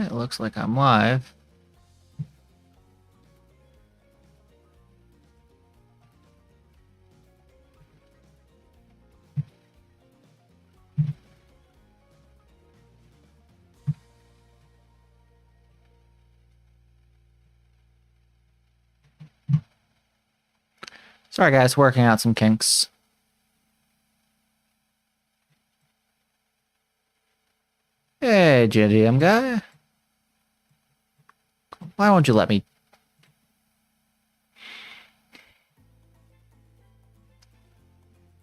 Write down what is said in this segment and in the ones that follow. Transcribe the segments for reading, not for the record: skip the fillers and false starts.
It looks like I'm live. Sorry guys, working out some kinks. Hey, JDM guy. Why won't you let me?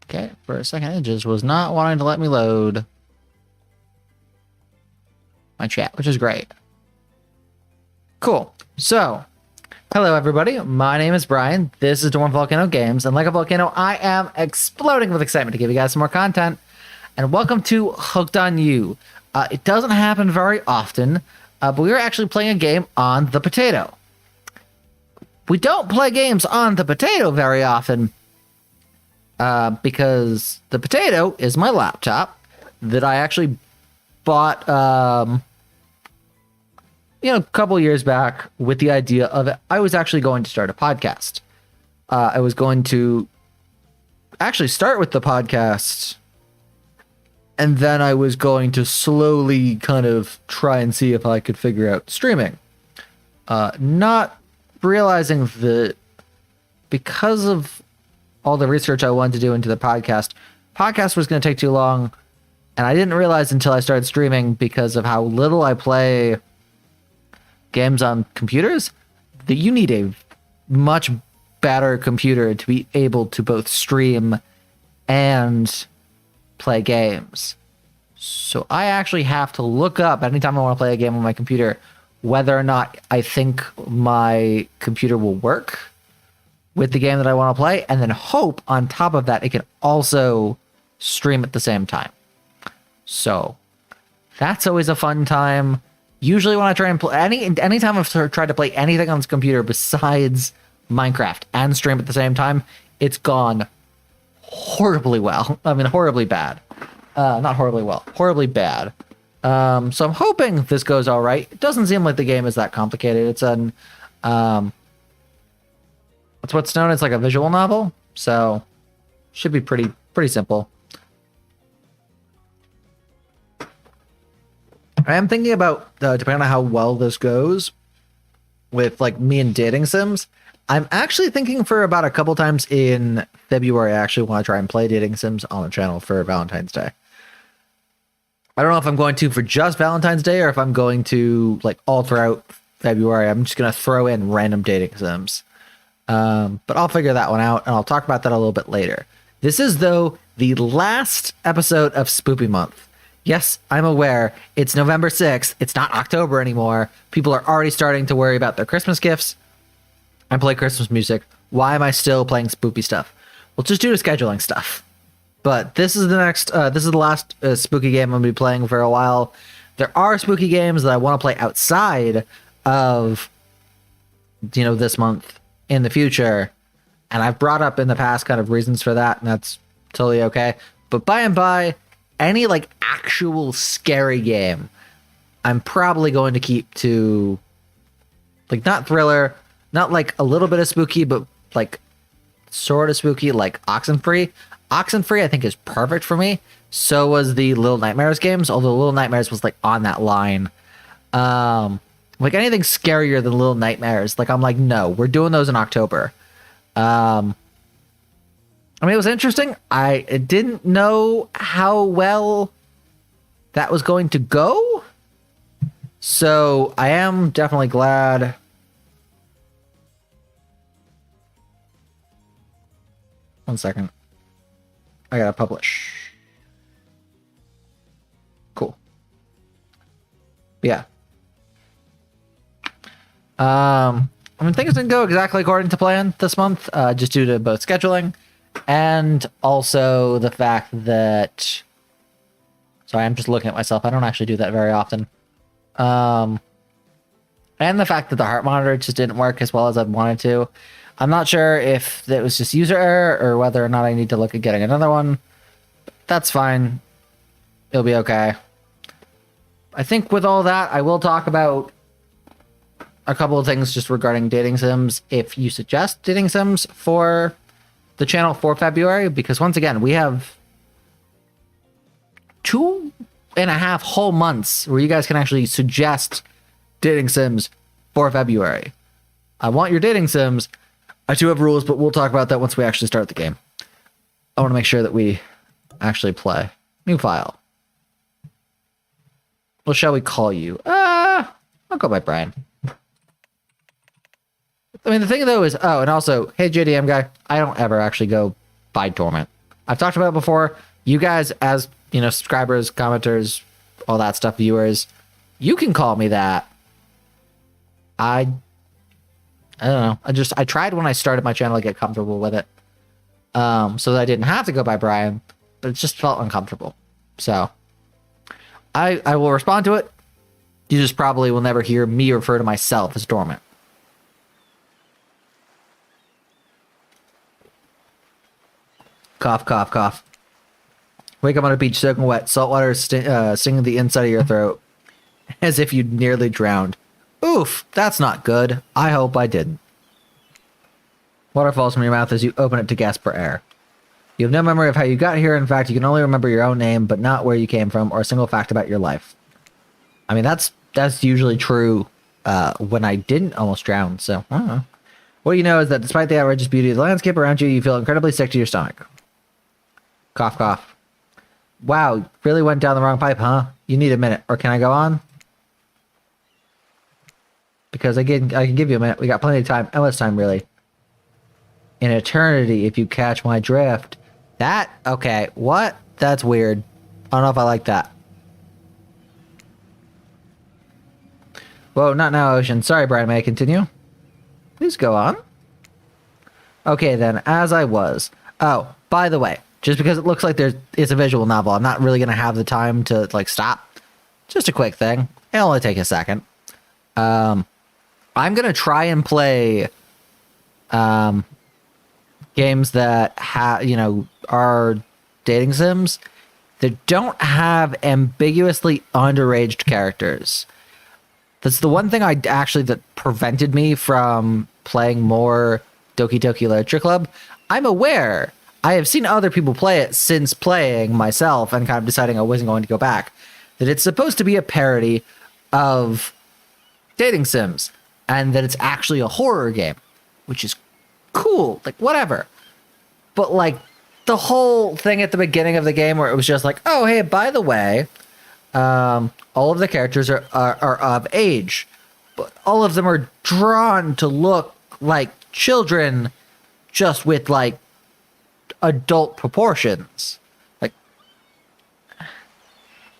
Okay, for a second it just was not wanting to let me load my chat, which is great. Cool. So, hello everybody, my name is Brian, this is Dormant Volcano Games, and like a volcano, I am exploding with excitement to give you guys some more content, and welcome to Hooked on You. It doesn't happen very often, but we are actually playing a game on the potato. We don't play games on the potato very often, because the potato is my laptop that I actually bought, a couple years back with the idea of it. I was actually going to start a podcast. I was going to actually start with the podcast, and then I was going to slowly kind of try and see if I could figure out streaming. Not realizing that because of all the research I wanted to do into the podcast was going to take too long, and I didn't realize until I started streaming, because of how little I play games on computers, that you need a much better computer to be able to both stream and play games. So I actually have to look up anytime I want to play a game on my computer whether or not I think my computer will work with the game that I want to play, and then hope on top of that it can also stream at the same time. So that's always a fun time. Usually when I try and play anytime I've tried to play anything on this computer besides Minecraft and stream at the same time, it's gone horribly well. I mean, horribly bad. Not horribly well, horribly bad. So I'm hoping this goes all right. It doesn't seem like the game is that complicated. It's it's what's known as like a visual novel, so should be pretty simple. I am thinking about, depending on how well this goes with like me and dating sims, I'm actually thinking for about a couple times in February, I actually want to try and play dating sims on the channel for Valentine's Day. I don't know if I'm going to for just Valentine's Day or if I'm going to like all throughout February. I'm just going to throw in random dating sims. But I'll figure that one out, and I'll talk about that a little bit later. This is, though, the last episode of Spoopy Month. Yes, I'm aware. It's November 6th. It's not October anymore. People are already starting to worry about their Christmas gifts. I play Christmas music. Why am I still playing spoopy stuff? Well, just due to scheduling stuff. But this is the last spooky game I'm going to be playing for a while. There are spooky games that I want to play outside of, this month in the future. And I've brought up in the past kind of reasons for that, and that's totally okay. But by and by, any like actual scary game, I'm probably going to keep to like not thriller, not like a little bit of spooky, but like sort of spooky, like Oxenfree. Oxenfree, I think, is perfect for me. So was the Little Nightmares games, although Little Nightmares was like on that line. Like anything scarier than Little Nightmares, like I'm like, no, we're doing those in October. I mean, it was interesting. I didn't know how well that was going to go. So I am definitely glad. One second. I gotta publish. Cool. Yeah. I mean, things didn't go exactly according to plan this month, just due to both scheduling and also the fact that... Sorry, I'm just looking at myself. I don't actually do that very often. And the fact that the heart monitor just didn't work as well as I'd wanted to. I'm not sure if it was just user error or whether or not I need to look at getting another one. That's fine. It'll be okay. I think with all that, I will talk about a couple of things just regarding dating sims. If you suggest dating sims for the channel for February, because once again, we have 2.5 whole months where you guys can actually suggest dating sims for February. I want your dating sims. I do have rules, but we'll talk about that once we actually start the game. I want to make sure that we actually play. New file. What shall we call you? I'll go by Brian. I mean, the thing though is, oh, and also, hey JDM guy, I don't ever actually go by Dormant. I've talked about it before. You guys, as you know, subscribers, commenters, all that stuff, viewers, you can call me that. I don't know. I tried when I started my channel to get comfortable with it, so that I didn't have to go by Brian, but it just felt uncomfortable. So I will respond to it. You just probably will never hear me refer to myself as Dormant. Cough, cough, cough. Wake up on a beach soaking wet, salt water stinging the inside of your throat, as if you'd nearly drowned. Oof, that's not good. I hope I didn't. Water falls from your mouth as you open it to gasp for air. You have no memory of how you got here. In fact, you can only remember your own name, but not where you came from or a single fact about your life. I mean, that's usually true when I didn't almost drown, so I don't know. What you know is that despite the outrageous beauty of the landscape around you, you feel incredibly sick to your stomach. Cough, cough. Wow, really went down the wrong pipe, huh? You need a minute, or can I go on? Because I can give you a minute. We got plenty of time. Endless time, really. An eternity, if you catch my drift. That? Okay. What? That's weird. I don't know if I like that. Whoa, not now, Ocean. Sorry, Brian. May I continue? Please go on. Okay, then. As I was. Oh, by the way, just because it looks like it's a visual novel, I'm not really going to have the time to, like, stop. Just a quick thing. It'll only take a second. I'm going to try and play games that are dating sims that don't have ambiguously underaged characters. That's the one thing that prevented me from playing more Doki Doki Literature Club. I'm aware. I have seen other people play it since playing myself and kind of deciding I wasn't going to go back. That it's supposed to be a parody of dating sims and that it's actually a horror game, which is cool. Like, whatever. But, like, the whole thing at the beginning of the game where it was just like, oh, hey, by the way, all of the characters are of age, but all of them are drawn to look like children, just with, like, adult proportions. Like,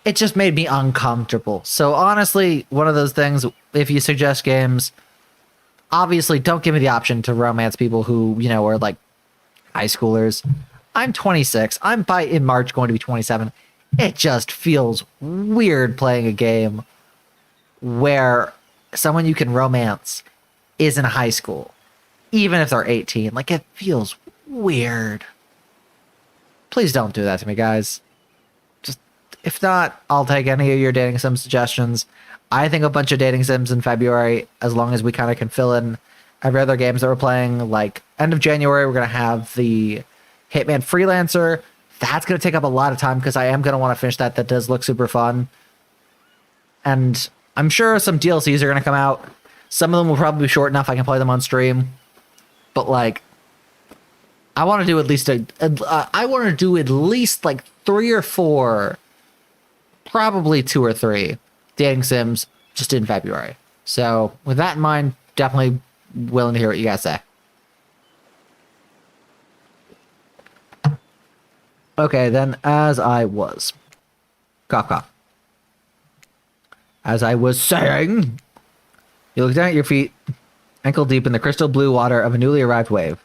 it just made me uncomfortable. So honestly, one of those things, if you suggest games, obviously don't give me the option to romance people who, are like high schoolers. I'm 26. I'm in March going to be 27. It just feels weird playing a game where someone you can romance is in high school, even if they're 18. Like, it feels weird. Please don't do that to me, guys. Just, if not, I'll take any of your dating sim suggestions. I think a bunch of dating sims in February, as long as we kind of can fill in every other games that we're playing. Like, end of January, we're going to have the Hitman Freelancer. That's going to take up a lot of time because I am going to want to finish that. That does look super fun. And I'm sure some DLCs are going to come out. Some of them will probably be short enough I can play them on stream. But, like, I want to do at least like 3 or 4, probably 2 or 3 dating sims just in February. So with that in mind, definitely willing to hear what you guys say. Okay, then, as I was. Cough, cough. As I was saying, you look down at your feet, ankle deep in the crystal blue water of a newly arrived wave.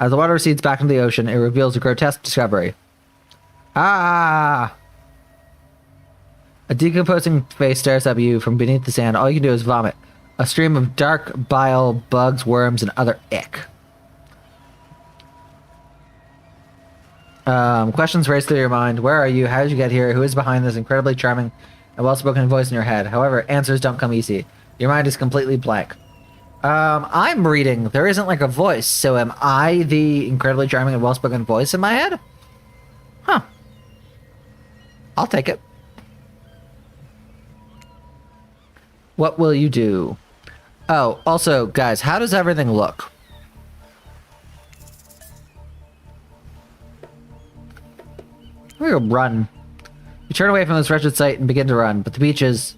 As the water recedes back into the ocean, it reveals a grotesque discovery. Ah! A decomposing face stares at you from beneath the sand. All you can do is vomit. A stream of dark bile, bugs, worms, and other ick. Questions race through your mind. Where are you? How did you get here? Who is behind this incredibly charming a well-spoken voice in your head. However, answers don't come easy. Your mind is completely blank. I'm reading. There isn't like a voice, so am I the incredibly charming and well-spoken voice in my head? Huh. I'll take it. What will you do? Oh, also, guys, how does everything look? We're gonna run. You turn away from this wretched sight and begin to run, but the beach is...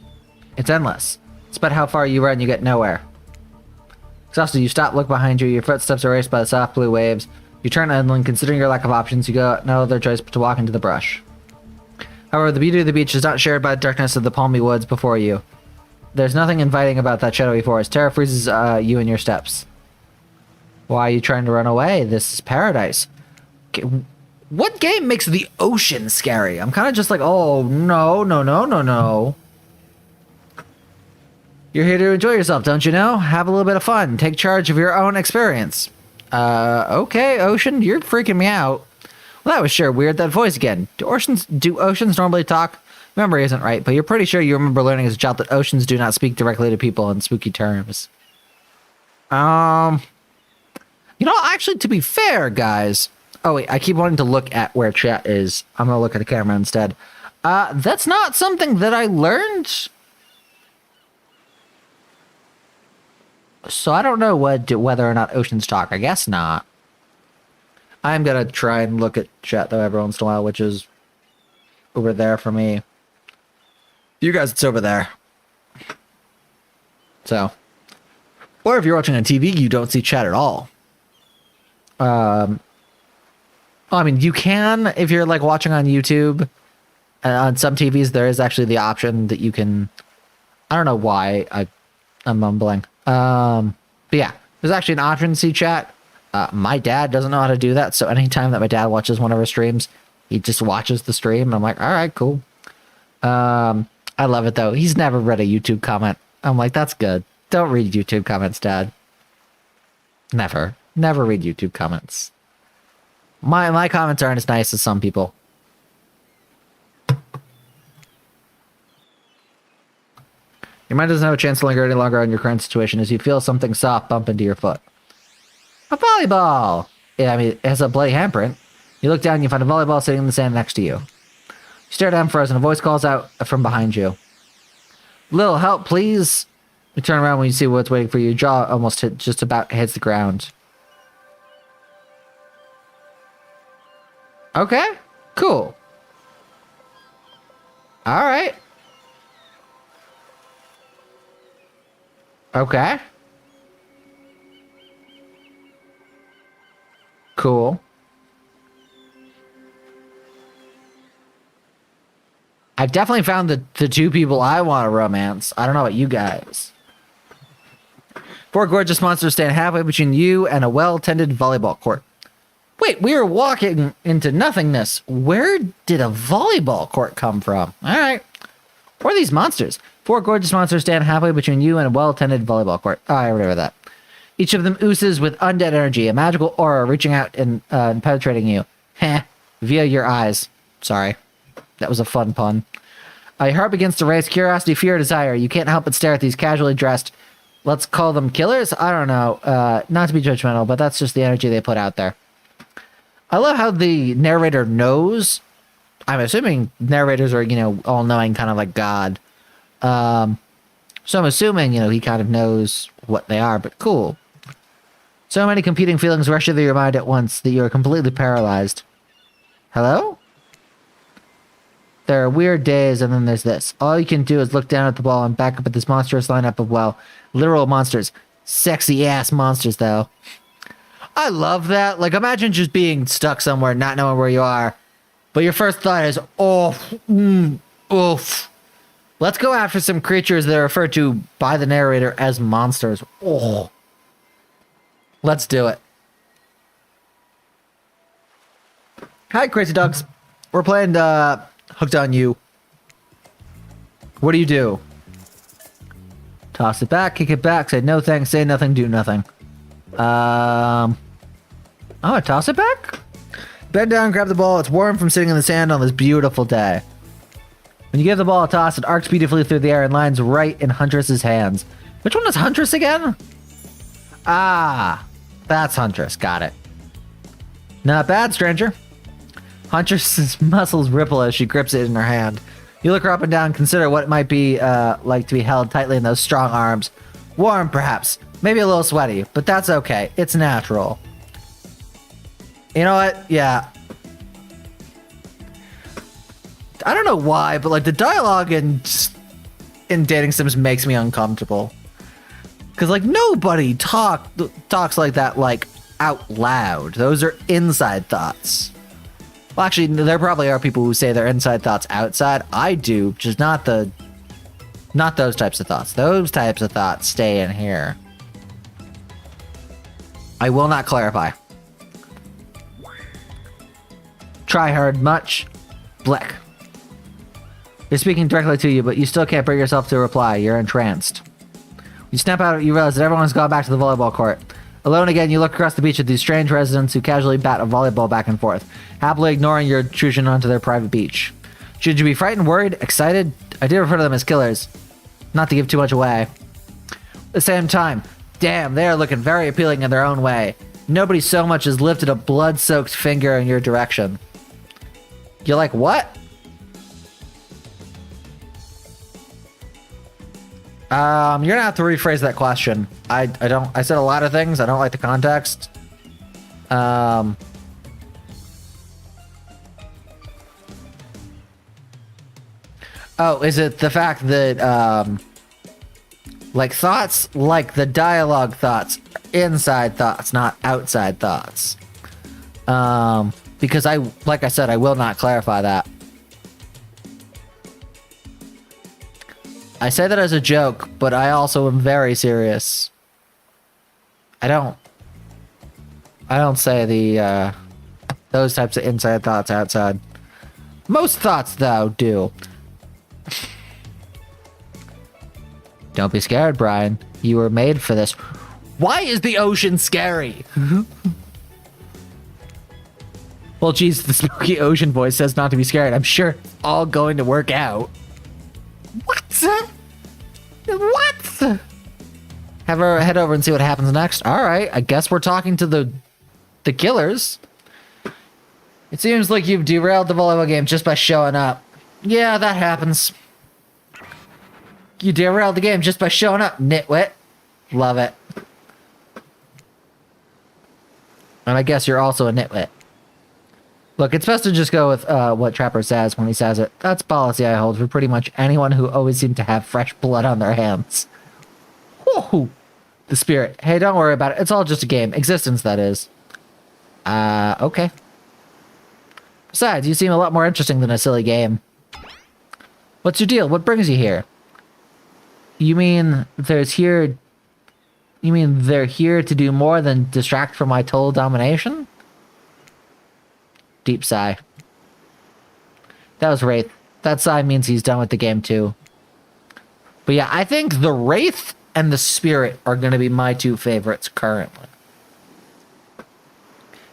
it's endless. Despite how far you run, you get nowhere. Exhausted, you stop, look behind you, your footsteps are erased by the soft blue waves. You turn inland, considering your lack of options, you go no other choice but to walk into the brush. However, the beauty of the beach is not shared by the darkness of the palmy woods before you. There's nothing inviting about that shadowy forest. Terror freezes you in your steps. Why are you trying to run away? This is paradise. Okay, what game makes the ocean scary? I'm kind of just like, oh, no, no, no, no, no. You're here to enjoy yourself, don't you know? Have a little bit of fun. Take charge of your own experience. Okay, Ocean, you're freaking me out. Well, that was sure weird, that voice again. Do oceans normally talk? Memory isn't right, but you're pretty sure you remember learning as a child that oceans do not speak directly to people in spooky terms. You know, actually, to be fair, guys... oh, wait, I keep wanting to look at where chat is. I'm gonna look at the camera instead. That's not something that I learned... so I don't know whether or not oceans talk. I guess not. I'm gonna try and look at chat, though, every once in a while, which is over there for me. You guys, it's over there. So. Or if you're watching on TV, you don't see chat at all. I mean, you can if you're, like, watching on YouTube. On some TVs, there is actually the option that you can... I don't know why I'm mumbling. But yeah, there's actually an option to see chat. My dad doesn't know how to do that, so anytime that my dad watches one of our streams, he just watches the stream, and I'm like, all right, cool. I love it, though. He's never read a YouTube comment. I'm like, that's good. Don't read YouTube comments, Dad. Never. Never read YouTube comments. My comments aren't as nice as some people. Your mind doesn't have a chance to linger any longer on your current situation as you feel something soft bump into your foot. A volleyball! Yeah, I mean, it has a bloody handprint. You look down and you find a volleyball sitting in the sand next to you. You stare down frozen. A voice calls out from behind you. Little help, please. You turn around when you see what's waiting for you. Your jaw almost just about hits the ground. Okay, cool. All right. Okay. Cool. I've definitely found the two people I want to romance. I don't know about you guys. Four gorgeous monsters stand halfway between you and a well-tended volleyball court. Wait, we are walking into nothingness. Where did a volleyball court come from? All right. What are these monsters? Four gorgeous monsters stand halfway between you and a well-tended volleyball court. Oh, I remember that. Each of them oozes with undead energy, a magical aura reaching out and penetrating you. Heh. Via your eyes. Sorry. That was a fun pun. Your heart begins to race. Curiosity, fear, desire. You can't help but stare at these casually dressed, let's call them killers? I don't know. Not to be judgmental, but that's just the energy they put out there. I love how the narrator knows. I'm assuming narrators are, all-knowing, kind of like God. So I'm assuming, he kind of knows what they are, but cool. So many competing feelings rush through your mind at once that you are completely paralyzed. Hello? There are weird days, and then there's this. All you can do is look down at the ball and back up at this monstrous lineup of, literal monsters. Sexy-ass monsters, though. I love that. Like, imagine just being stuck somewhere, not knowing where you are. But your first thought is, oof. Let's go after some creatures that are referred to by the narrator as monsters. Oh. Let's do it. Hi, Crazy Dogs. We're playing Hooked on You. What do? Toss it back, kick it back, say no thanks, say nothing, do nothing. Oh, toss it back? Bend down, grab the ball. It's warm from sitting in the sand on this beautiful day. When you give the ball a toss, it arcs beautifully through the air and lands right in Huntress's hands. Which one is Huntress again? Ah, that's Huntress. Got it. Not bad, stranger. Huntress's muscles ripple as she grips it in her hand. You look her up and down, consider what it might be like to be held tightly in those strong arms. Warm, perhaps. Maybe a little sweaty, but that's okay. It's natural. You know what? Yeah. I don't know why, but like the dialogue in dating sims makes me uncomfortable. Cause like nobody talks like that like out loud. Those are inside thoughts. Well, actually, there probably are people who say their inside thoughts outside. I do, just not those types of thoughts. Those types of thoughts stay in here. I will not clarify. Try hard much. Blick. They're speaking directly to you, but you still can't bring yourself to reply. You're entranced. You snap out, you realize that everyone's gone back to the volleyball court. Alone again, you look across the beach at these strange residents who casually bat a volleyball back and forth, happily ignoring your intrusion onto their private beach. Should you be frightened, worried, excited? I did refer to them as killers. Not to give too much away. At the same time, damn, they are looking very appealing in their own way. Nobody so much as lifted a blood-soaked finger in your direction. You're like, what? You're gonna have to rephrase that question. I said a lot of things. I don't like the context. Oh, is it the fact that, like thoughts, like the dialogue thoughts, inside thoughts, not outside thoughts? Because like I said, I will not clarify that. I say that as a joke, but I also am very serious. I don't say the, those types of inside thoughts outside. Most thoughts, though, do. Don't be scared, Brian. You were made for this. Why is the ocean scary? Well, geez, the spooky ocean voice says not to be scared. I'm sure it's all going to work out. What? What? Have her head over and see what happens next. All right, I guess we're talking to the killers. It seems like you've derailed the volleyball game just by showing up. Yeah, that happens. You derailed the game just by showing up, nitwit. Love it. And I guess you're also a nitwit. Look, it's best to just go with what Trapper says when he says it. That's policy I hold for pretty much anyone who always seems to have fresh blood on their hands. Woohoo! The spirit. Hey, don't worry about it. It's all just a game. Existence, that is. Okay. Besides, you seem a lot more interesting than a silly game. What's your deal? What brings you here? You mean they're here to do more than distract from my total domination? Deep sigh. That was Wraith. That sigh means he's done with the game too. But yeah, I think the Wraith and the Spirit are going to be my two favorites currently.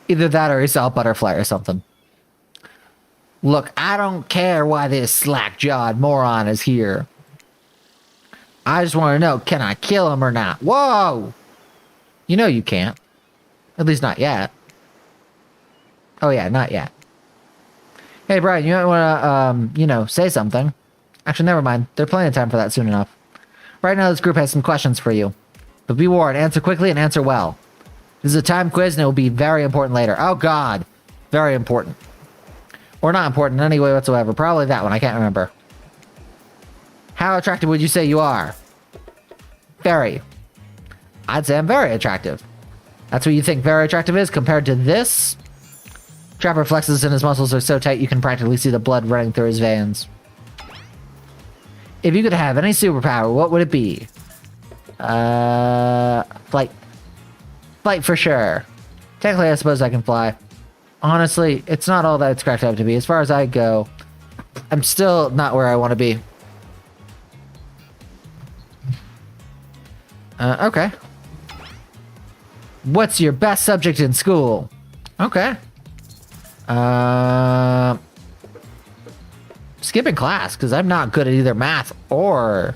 Either that or he saw Butterfly or something. Look, I don't care why this slack-jawed moron is here. I just want to know, can I kill him or not? Whoa! You know you can't. At least not yet. Oh yeah, not yet. Hey Brian, you might want to, say something. Actually, never mind. There's plenty of time for that soon enough. Right now, this group has some questions for you. But be warned, answer quickly and answer well. This is a time quiz and it will be very important later. Oh god. Very important. Or not important in any way whatsoever. Probably that one, I can't remember. How attractive would you say you are? Very. I'd say I'm very attractive. That's what you think very attractive is compared to this? Trapper flexes and his muscles are so tight you can practically see the blood running through his veins. If you could have any superpower, what would it be? Flight. Flight for sure. Technically, I suppose I can fly. Honestly, it's not all that it's cracked up to be. As far as I go, I'm still not where I want to be. Okay. What's your best subject in school? Okay. Skip skipping class because I'm not good at either math or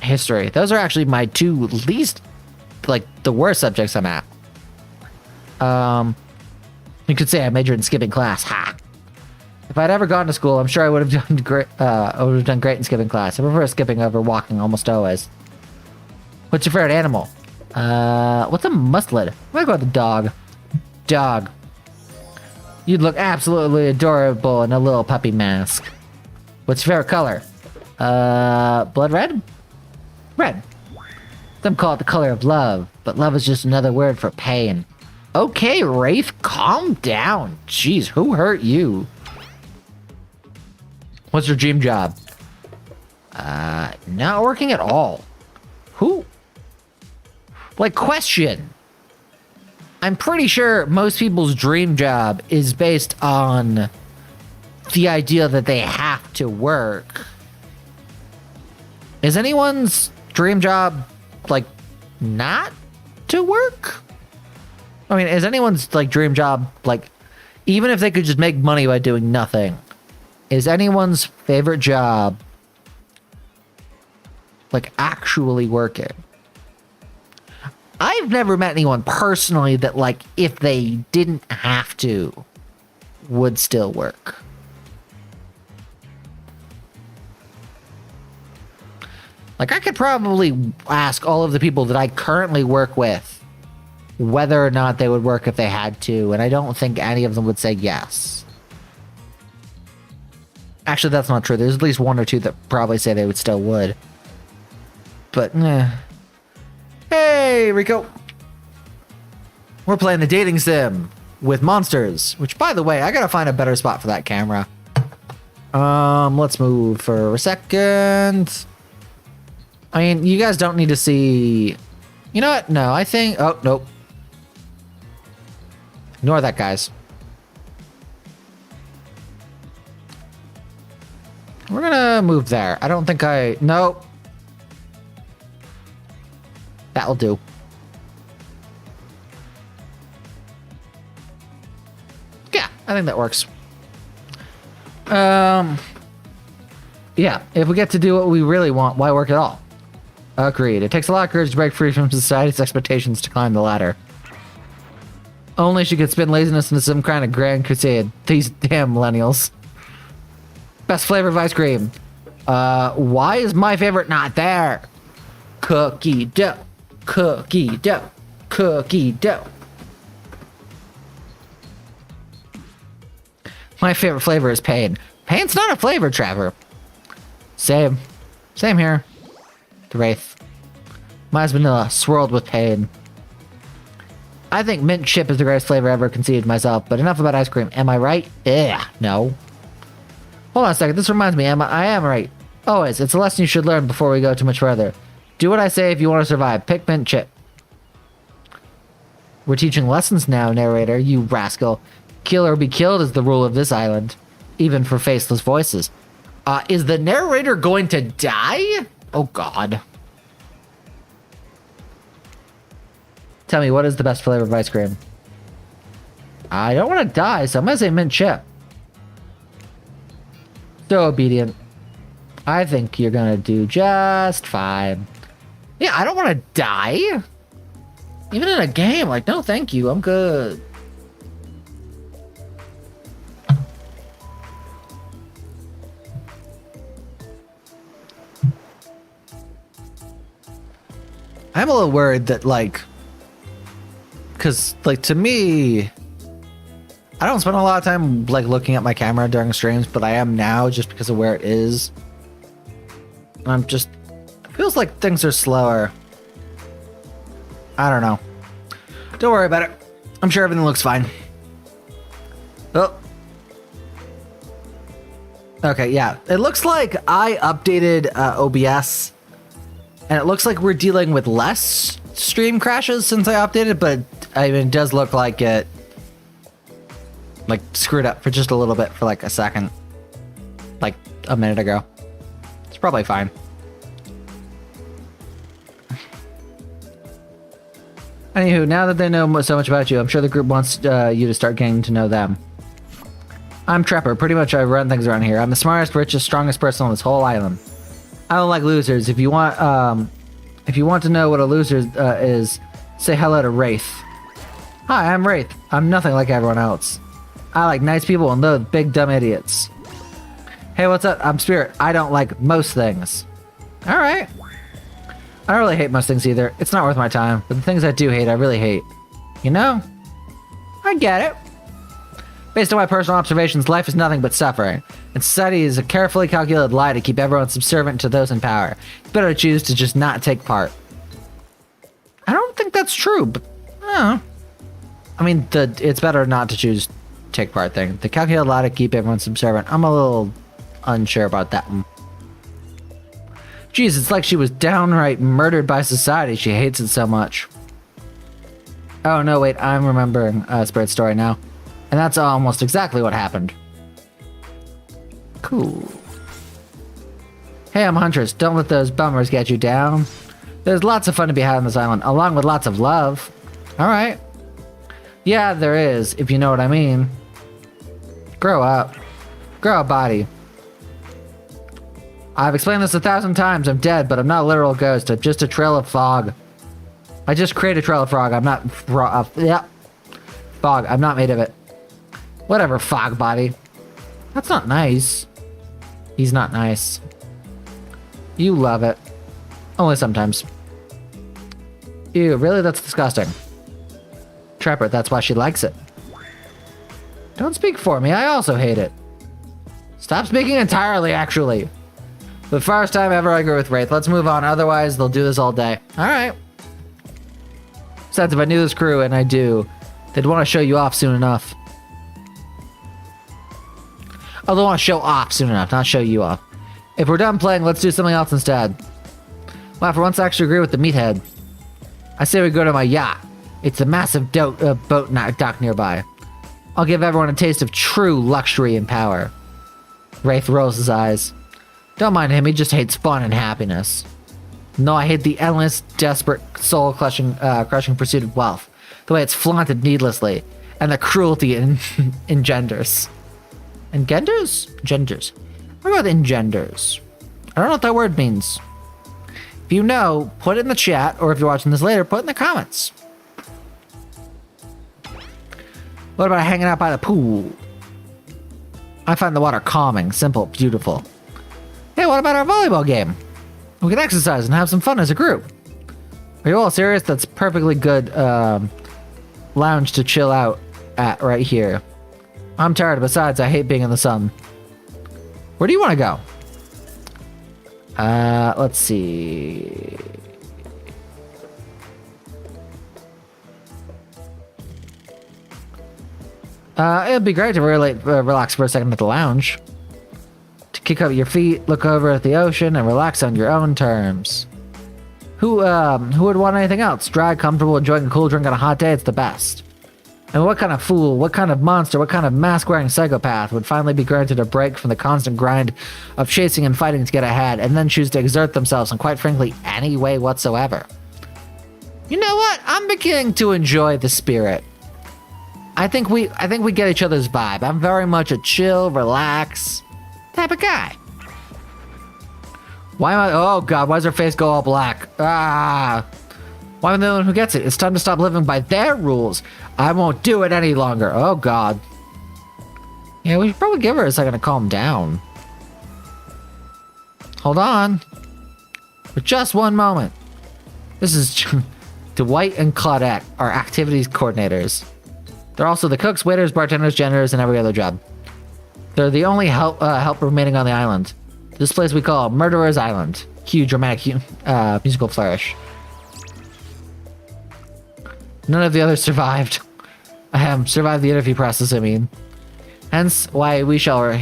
history. Those are actually my two least, like, the worst subjects I'm at. You could say I majored in skipping class. Ha! If I'd ever gone to school, I'm sure I would have done great. I would have done great in skipping class. I prefer skipping over walking almost always. What's your favorite animal? What's a mustard? I'm gonna go with the dog. Dog. You'd look absolutely adorable in a little puppy mask. What's your favorite color? Blood red? Red. Some call it the color of love, but love is just another word for pain. Okay, Wraith, calm down. Jeez, who hurt you? What's your dream job? Not working at all. Who? Like, question. I'm pretty sure most people's dream job is based on the idea that they have to work. Is anyone's dream job, like, not to work? I mean, is anyone's, like, dream job, like, even if they could just make money by doing nothing, is anyone's favorite job, like, actually working? I've never met anyone personally that, like, if they didn't have to, would still work. Like, I could probably ask all of the people that I currently work with whether or not they would work if they had to, and I don't think any of them would say yes. Actually, that's not true. There's at least one or two that probably say they would still would. But, Hey, Rico! We're playing the dating sim with monsters, which, by the way, I gotta find a better spot for that camera. Let's move for a second. I mean, you guys don't need to see... You know what? No, I think... Oh, nope. Ignore that, guys. We're gonna move there. I don't think I... Nope. That'll do. Yeah, I think that works. Yeah, if we get to do what we really want, why work at all? Agreed. It takes a lot of courage to break free from society's expectations to climb the ladder. Only she could spin laziness into some kind of grand crusade. These damn millennials. Best flavor of ice cream. Why is my favorite not there? Cookie dough. Cookie dough. Cookie dough. My favorite flavor is pain. Pain's not a flavor, Trevor. Same. Same here. The Wraith. Mine's vanilla, swirled with pain. I think mint chip is the greatest flavor ever conceived myself, but enough about ice cream. Am I right? Yeah, no. Hold on a second, this reminds me, I am right. Always, it's a lesson you should learn before we go too much further. Do what I say if you want to survive. Pick mint chip. We're teaching lessons now, narrator, you rascal. Kill or be killed is the rule of this island. Even for faceless voices. Is the narrator going to die? Oh, God. Tell me, what is the best flavor of ice cream? I don't want to die, so I'm going to say mint chip. So obedient. I think you're going to do just fine. Yeah, I don't want to die. Even in a game, like, no, thank you. I'm good. I'm a little worried that, like, because, like, to me, I don't spend a lot of time, like, looking at my camera during streams, but I am now just because of where it is. I'm just, it feels like things are slower. I don't know. Don't worry about it. I'm sure everything looks fine. Oh. Okay, yeah. It looks like I updated OBS, and it looks like we're dealing with less stream crashes since I updated, but I mean, it does look like it, like, screwed up for just a little bit for, like, a second. Like, a minute ago. It's probably fine. Anywho, now that they know so much about you, I'm sure the group wants you to start getting to know them. I'm Trapper. Pretty much I run things around here. I'm the smartest, richest, strongest person on this whole island. I don't like losers. If you want to know what a loser is, say hello to Wraith. Hi, I'm Wraith. I'm nothing like everyone else. I like nice people and loathe big dumb idiots. Hey, what's up? I'm Spirit. I don't like most things. Alright. I don't really hate most things either. It's not worth my time. But the things I do hate, I really hate. You know? I get it. Based on my personal observations, life is nothing but suffering. And society is a carefully calculated lie to keep everyone subservient to those in power. It's better to choose to just not take part. I don't think that's true, but I mean, it's better not to choose take part thing. The calculated lie to keep everyone subservient. I'm a little unsure about that one. Jeez, it's like she was downright murdered by society. She hates it so much. Oh no, wait, I'm remembering Spirit's story now. And that's almost exactly what happened. Cool. Hey, I'm Huntress. Don't let those bummers get you down. There's lots of fun to be had on this island, along with lots of love. Alright. Yeah, there is, if you know what I mean. Grow up. Grow a body. I've explained this 1,000 times. I'm dead, but I'm not a literal ghost. I'm just a trail of fog. I just create a trail of fog. I'm not... Fog. I'm not made of it. Whatever, fog body. That's not nice. He's not nice. You love it. Only sometimes. Ew, really? That's disgusting. Trapper, that's why she likes it. Don't speak for me. I also hate it. Stop speaking entirely, actually. The first time ever I agree with Wraith. Let's move on. Otherwise, they'll do this all day. Alright. Besides, if I knew this crew, and I do, they'd want to show you off soon enough. Oh, they want to show off soon enough, not show you off. If we're done playing, let's do something else instead. Wow, for once I actually agree with the meathead. I say we go to my yacht. It's a massive boat dock nearby. I'll give everyone a taste of true luxury and power. Wraith rolls his eyes. Don't mind him, he just hates fun and happiness. No, I hate the endless, desperate, soul-crushing pursuit of wealth. The way it's flaunted needlessly. And the cruelty it engenders. Engenders? Genders. What about engenders? I don't know what that word means. If you know, put it in the chat, or if you're watching this later, put it in the comments. What about hanging out by the pool? I find the water calming, simple, beautiful. Hey, what about our volleyball game? We can exercise and have some fun as a group. Are you all serious? That's perfectly good lounge to chill out at right here. I'm tired. Besides, I hate being in the sun. Where do you want to go? Let's see. It'd be great to really relax for a second at the lounge. To kick up your feet, look over at the ocean, and relax on your own terms. Who would want anything else? Dry, comfortable, enjoying a cool drink on a hot day, it's the best. And what kind of fool, what kind of monster, what kind of mask-wearing psychopath would finally be granted a break from the constant grind of chasing and fighting to get ahead, and then choose to exert themselves in, quite frankly, any way whatsoever? You know what? I'm beginning to enjoy the spirit. I think we get each other's vibe. I'm very much a chill, relax type of guy. Why am I... Oh, God, why does her face go all black? Ah... Why am I the only one who gets it? It's time to stop living by their rules. I won't do it any longer. Oh, God. Yeah, we should probably give her a second to calm down. Hold on. For just one moment. This is Dwight and Claudette, our activities coordinators. They're also the cooks, waiters, bartenders, janitors, and every other job. They're the only help remaining on the island. This place we call Murderous Island. Huge, dramatic, musical flourish. None of the others survived. Survived the interview process, I mean. Hence why we shall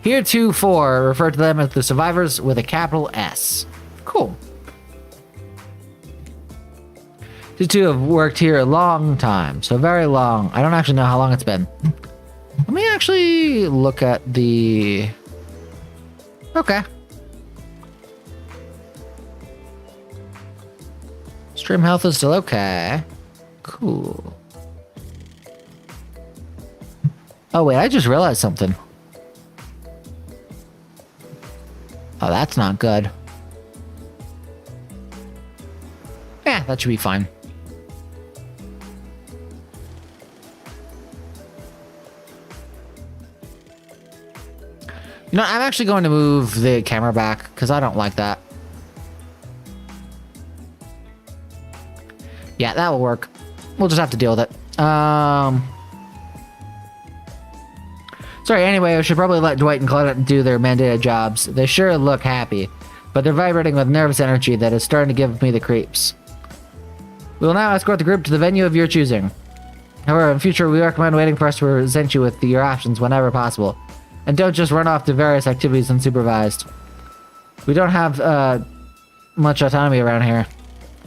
heretofore refer to them as the survivors with a capital S. Cool. You two have worked here a long time, so very long. I don't actually know how long it's been. Let me actually look at the... Okay. Stream health is still okay. Cool. Oh, wait, I just realized something. Oh, that's not good. Yeah, that should be fine. You know, I'm actually going to move the camera back because I don't like that. Yeah, that will work. We'll just have to deal with it. Sorry, anyway, I should probably let Dwight and Claudette do their mandated jobs. They sure look happy, but they're vibrating with nervous energy that is starting to give me the creeps. We will now escort the group to the venue of your choosing. However, in future, we recommend waiting for us to present you with your options whenever possible. And don't just run off to various activities unsupervised. We don't have much autonomy around here.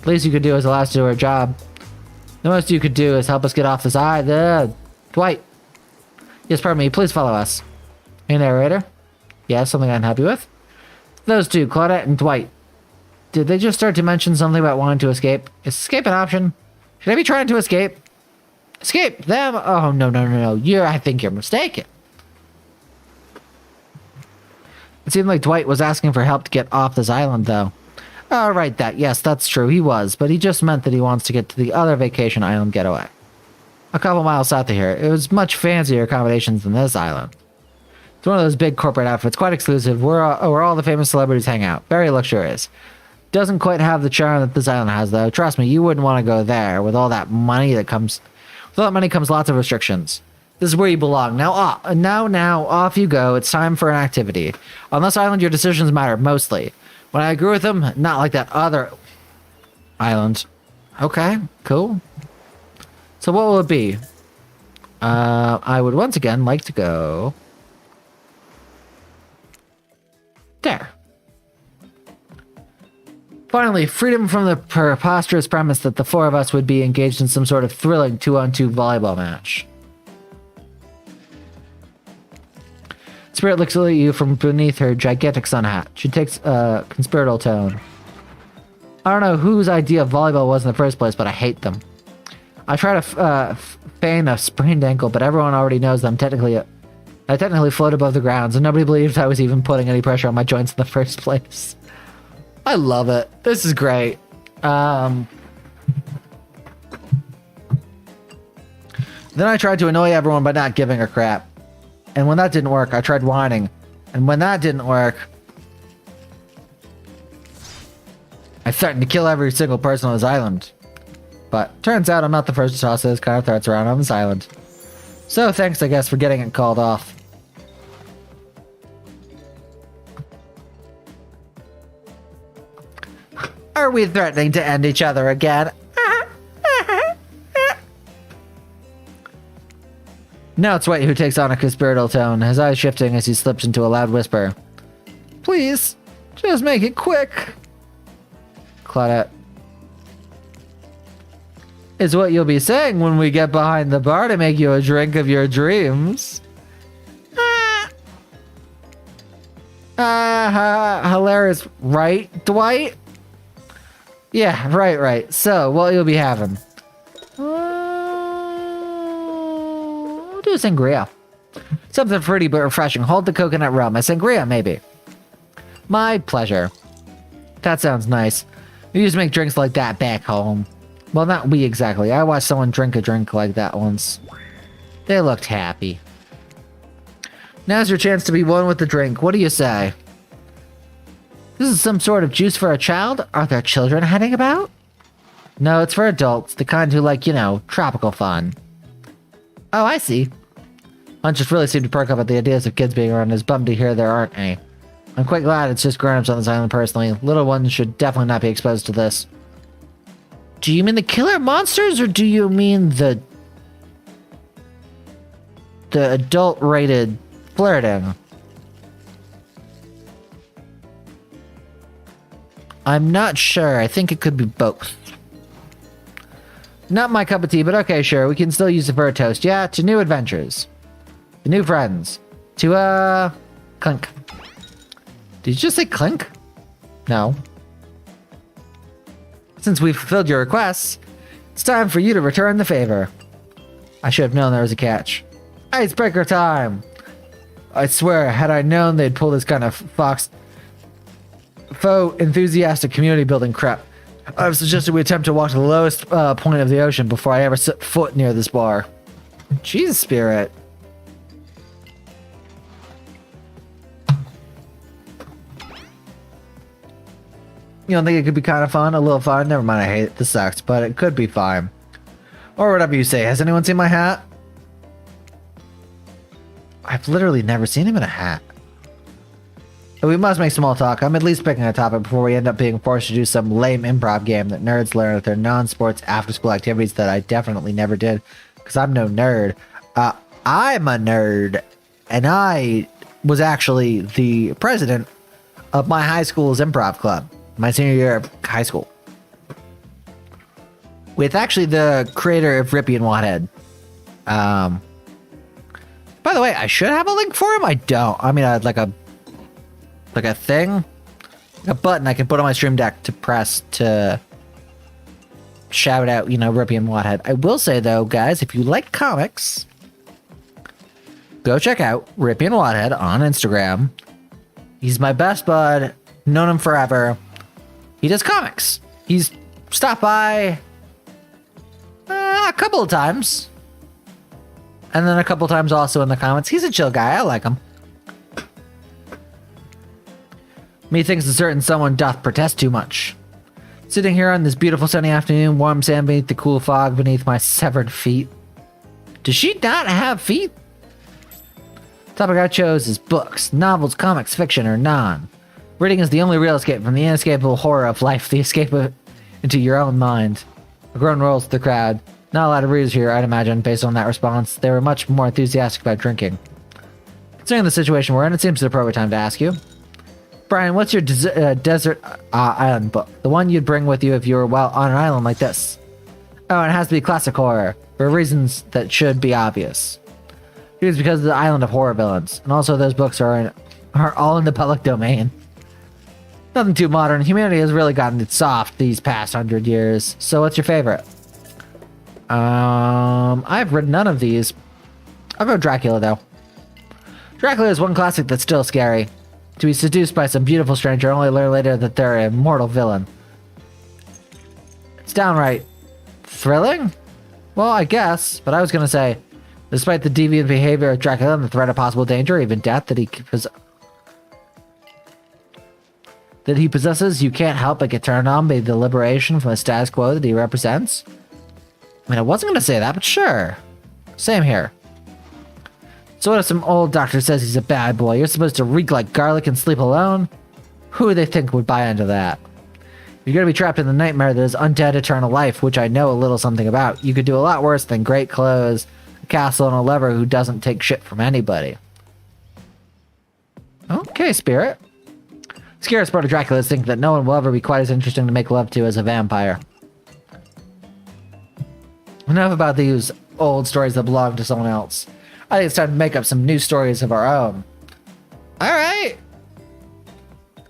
The least you could do is allow us to do our job. The most you could do is help us get off this Dwight. Yes, pardon me. Please follow us. Hey, narrator. Yeah, something I can help you with? Those two, Claudette and Dwight. Did they just start to mention something about wanting to escape? Is escape an option? Should I be trying to escape? Escape them? Oh, no. I think you're mistaken. It seemed like Dwight was asking for help to get off this island, though. Oh, right, yes, that's true, he was, but he just meant that he wants to get to the other vacation island getaway. A couple miles south of here. It was much fancier accommodations than this island. It's one of those big corporate outfits, quite exclusive, where all the famous celebrities hang out. Very luxurious. Doesn't quite have the charm that this island has, though. Trust me, you wouldn't want to go there. With all that money that comes... With all that money comes lots of restrictions. This is where you belong. Now, off you go. It's time for an activity. On this island, your decisions matter, mostly. When I agree with them, not like that other island. Okay, cool. So what will it be? I would once again like to go... there. Finally, freedom from the preposterous premise that the four of us would be engaged in some sort of thrilling 2-on-2 volleyball match. Spirit looks at you from beneath her gigantic sun hat. She takes a conspiratorial tone. I don't know whose idea of volleyball was in the first place, but I hate them. I try to feign a sprained ankle, but everyone already knows that I technically float above the ground, so nobody believed I was even putting any pressure on my joints in the first place. I love it. This is great. Then I tried to annoy everyone by not giving a crap. And when that didn't work, I tried whining. And when that didn't work, I threatened to kill every single person on this island. But turns out I'm not the first to toss those kind of threats around on this island. So thanks, I guess, for getting it called off. Are we threatening to end each other again? Now it's White who takes on a conspiratorial tone, his eyes shifting as he slips into a loud whisper. Please, just make it quick. Claudette. Is what you'll be saying when we get behind the bar to make you a drink of your dreams. Hilarious, right, Dwight? Yeah, right. So, what you'll be having? Do a sangria. Something fruity but refreshing. Hold the coconut rum. A sangria, maybe. My pleasure. That sounds nice. We used to make drinks like that back home. Well, not we exactly. I watched someone drink a drink like that once. They looked happy. Now's your chance to be one with the drink. What do you say? This is some sort of juice for a child? Are there children hanging about? No, it's for adults. The kind who like, tropical fun. Oh, I see. Hunt just really seemed to perk up at the ideas of kids being around and is bummed to hear there aren't any. I'm quite glad it's just grown-ups on this island personally. Little ones should definitely not be exposed to this. Do you mean the killer monsters, or do you mean the adult-rated flirting? I'm not sure. I think it could be both. Not my cup of tea, but okay, sure. We can still use it for a toast. Yeah, to new adventures. To new friends. To, Clink. Did you just say Clink? No. Since we've fulfilled your requests, it's time for you to return the favor. I should have known there was a catch. Icebreaker time! I swear, had I known they'd pull this kind of faux enthusiastic community building crap, I've suggested we attempt to walk to the lowest point of the ocean before I ever set foot near this bar. Jesus, Spirit. You don't think it could be kind of fun? A little fun? Never mind, I hate it. This sucks, but it could be fine. Or whatever you say. Has anyone seen my hat? I've literally never seen him in a hat. But we must make small talk. I'm at least picking a topic before we end up being forced to do some lame improv game that nerds learn at their non-sports after-school activities that I definitely never did, because I'm no nerd. I'm a nerd, and I was actually the president of my high school's improv club, my senior year of high school. With actually the creator of Rippy and Wathead. By the way, I should have a link for him. I don't. I mean, I'd like a thing, a button I can put on my stream deck to press to shout out, you know, Rippy and Wathead. I will say though, guys, if you like comics, go check out Rippy and Wathead on Instagram. He's my best bud. Known him forever. He does comics. He's stopped by a couple of times. And then a couple times also in the comments. He's a chill guy. I like him. Methinks a certain someone doth protest too much. Sitting here on this beautiful sunny afternoon, warm sand beneath the cool fog beneath my severed feet. Does she not have feet? The topic I chose is books, novels, comics, fiction, or non. Reading is the only real escape from the inescapable horror of life, the escape into your own mind. A groan rolls through the crowd. Not a lot of readers here, I'd imagine, based on that response. They were much more enthusiastic about drinking. Considering the situation we're in, it seems the appropriate time to ask you. Brian, what's your desert island book? The one you'd bring with you if you were, well, on an island like this. Oh, and it has to be classic horror, for reasons that should be obvious. Here's because of the island of horror villains, and also those books are all in the public domain. Nothing too modern. Humanity has really gotten it soft these past 100 years. So what's your favorite? I've read none of these. I'll go Dracula, though. Dracula is one classic that's still scary. To be seduced by some beautiful stranger, only learn later that they're a mortal villain. It's downright thrilling? Well, I guess, but I was gonna say, despite the deviant behavior of Dracula and the threat of possible danger, even death that he possesses, you can't help but get turned on by the liberation from the status quo that he represents. I mean, I wasn't gonna say that, but sure. Same here. So what if some old doctor says he's a bad boy? You're supposed to reek like garlic and sleep alone? Who do they think would buy into that? You're gonna be trapped in the nightmare that is undead eternal life, which I know a little something about. You could do a lot worse than great clothes, a castle, and a lover who doesn't take shit from anybody. Okay, Spirit. The scariest part of Dracula is thinking that no one will ever be quite as interesting to make love to as a vampire. Enough about these old stories that belong to someone else. I think it's time to make up some new stories of our own. Alright.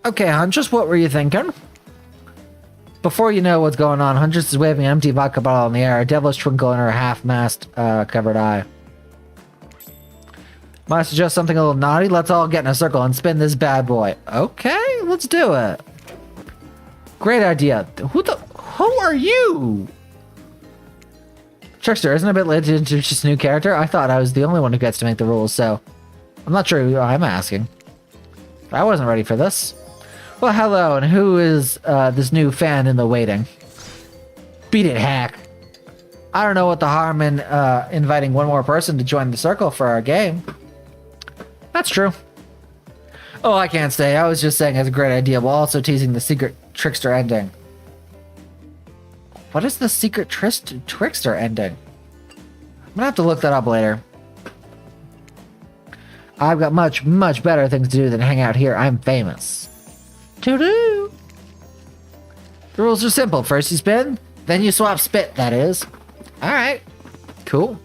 Okay, Huntress, what were you thinking? Before you know what's going on, Huntress is waving an empty vodka bottle in the air, a devilish twinkle in her half-mast covered eye. Might I suggest something a little naughty? Let's all get in a circle and spin this bad boy. Okay, let's do it. Great idea. Who are you? Trickster, isn't it a bit late to introduce this new character? I thought I was the only one who gets to make the rules, so I'm not sure who I'm asking. I wasn't ready for this. Well, hello, and who is this new fan in the waiting? Beat it, hack. I don't know what the harm in inviting one more person to join the circle for our game. That's true. Oh, I can't stay. I was just saying it's a great idea, while also teasing the secret Trickster ending. What is the secret Trickster ending? I'm gonna have to look that up later. I've got much, much better things to do than hang out here. I'm famous. To-do! The rules are simple. First you spin, then you swap spit, that is. Alright. Cool.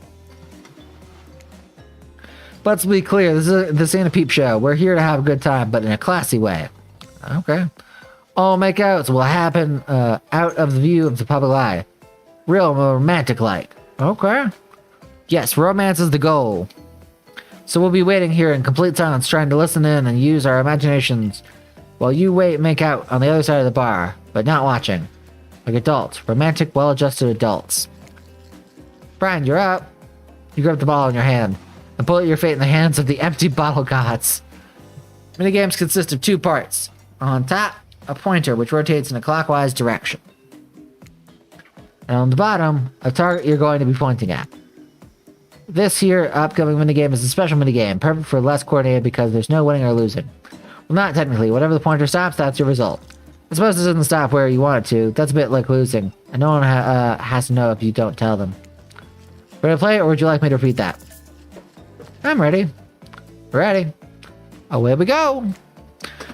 Let's be clear, this ain't a peep show. We're here to have a good time, but in a classy way. Okay. All makeouts will happen out of the view of the public eye. Real romantic-like. Okay. Yes, romance is the goal. So we'll be waiting here in complete silence, trying to listen in and use our imaginations while you wait and make out on the other side of the bar, but not watching. Like adults. Romantic, well-adjusted adults. Brian, you're up. You grab the bottle in your hand and pull your fate in the hands of the empty bottle gods. Minigames consist of 2 parts. On top, a pointer which rotates in a clockwise direction. And on the bottom, a target you're going to be pointing at. This here upcoming minigame is a special minigame, perfect for less coordinated because there's no winning or losing. Well, not technically. Whatever the pointer stops, that's your result. I suppose it doesn't stop where you want it to. That's a bit like losing. And no one has to know if you don't tell them. Ready to play, or would you like me to repeat that? I'm ready. Ready. Away we go.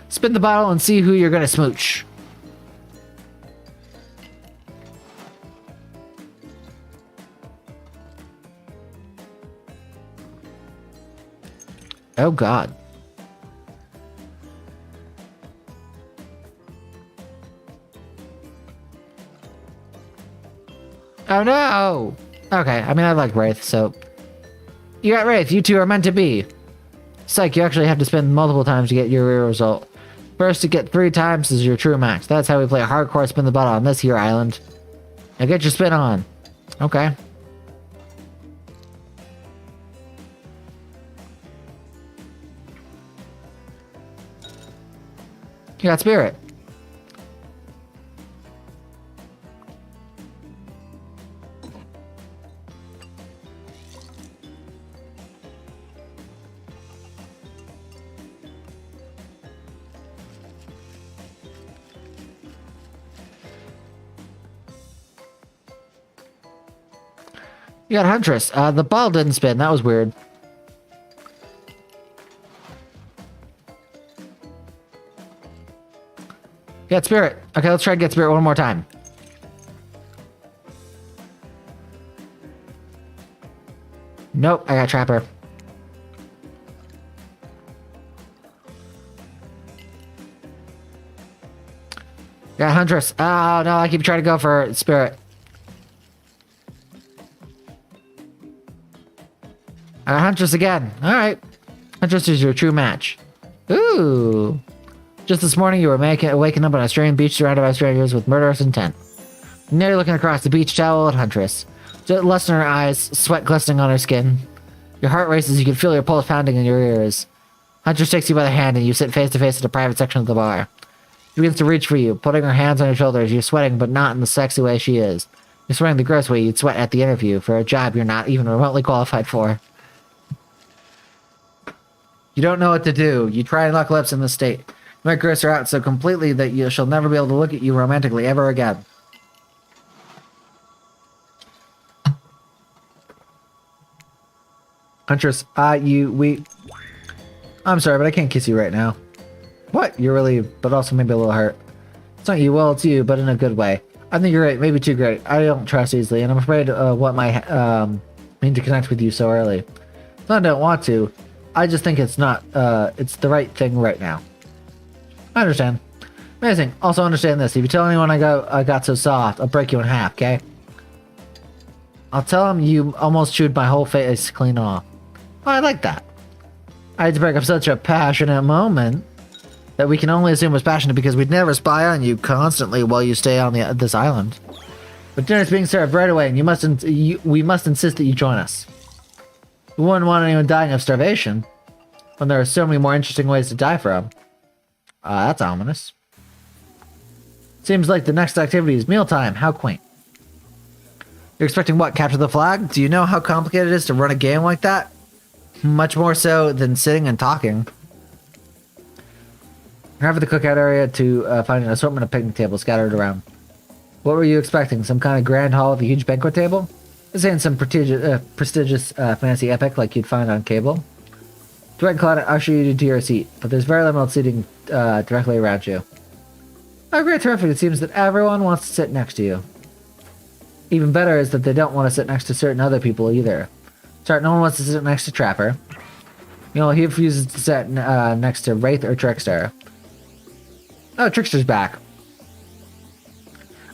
Spin the bottle and see who you're going to smooch. Oh, God. Oh, no! Okay, I mean, I like Wraith, so... You got Wraith, you two are meant to be. Psych, you actually have to spin multiple times to get your real result. First to get 3 times is your true max. That's how we play hardcore spin the bottle on this here island. Now get your spin on. Okay. You got Spirit. You got Huntress. The ball didn't spin. That was weird. You got Spirit. Okay, let's try to get Spirit one more time. Nope, I got Trapper. Got Huntress. Oh, no, I keep trying to go for Spirit. Huntress again. Alright. Huntress is your true match. Ooh. Just this morning you were waking up on a strange beach surrounded by strangers with murderous intent. Now you're looking across the beach towel at Huntress. Lust in her eyes, sweat glistening on her skin. Your heart races, you can feel your pulse pounding in your ears. Huntress takes you by the hand and you sit face to face in a private section of the bar. She begins to reach for you, putting her hands on your shoulders. You're sweating, but not in the sexy way she is. You're sweating the gross way you'd sweat at the interview for a job you're not even remotely qualified for. You don't know what to do. You try and lock lips in this state. You might gross her out so completely that she'll never be able to look at you romantically ever again. Huntress, I'm sorry, but I can't kiss you right now. What? You're really, but also maybe a little hurt. It's not you, well, it's you, but in a good way. I think you're right, maybe too great. I don't trust easily, and I'm afraid what might mean to connect with you so early. It's not I don't want to. I just think it's not, it's the right thing right now. I understand. Amazing. Also understand this. If you tell anyone I got so soft, I'll break you in half, okay? I'll tell them you almost chewed my whole face clean off. Oh, I like that. I had to break up such a passionate moment that we can only assume was passionate because we'd never spy on you constantly while you stay on this island. But dinner's being served right away, and we must insist that you join us. We wouldn't want anyone dying of starvation when there are so many more interesting ways to die from. That's ominous. Seems like the next activity is mealtime. How quaint. You're expecting what? Capture the flag? Do you know how complicated it is to run a game like that? Much more so than sitting and talking. Head for the cookout area to find an assortment of picnic tables scattered around. What were you expecting? Some kind of grand hall with a huge banquet table? This ain't some prestigious fancy epic like you'd find on cable. Dwight and Claude usher you to your seat, but there's very limited seating directly around you. Oh, great, terrific. It seems that everyone wants to sit next to you. Even better is that they don't want to sit next to certain other people either. Sorry, no one wants to sit next to Trapper. You know, he refuses to sit next to Wraith or Trickster. Oh, Trickster's back.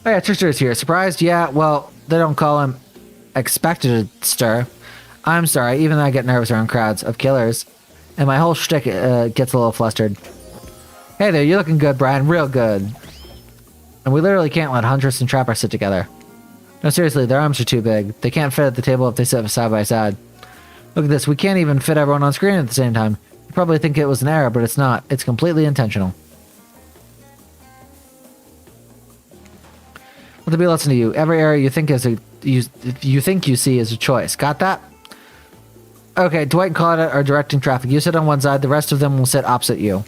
Oh yeah, Trickster's here. Surprised? Yeah, well, they don't call him Expected Stir. I'm sorry, even though I get nervous around crowds of killers, and my whole shtick gets a little flustered. Hey there, you're looking good, Brian, real good. And we literally can't let Huntress and Trapper sit together. No, seriously, their arms are too big. They can't fit at the table if they sit side by side. Look at this, we can't even fit everyone on screen at the same time. You probably think it was an error, but it's not. It's completely intentional. Let there be a lesson to you. Every error you think you see is a choice. Got that? Okay, Dwight and Claudia are directing traffic. You sit on one side, the rest of them will sit opposite you.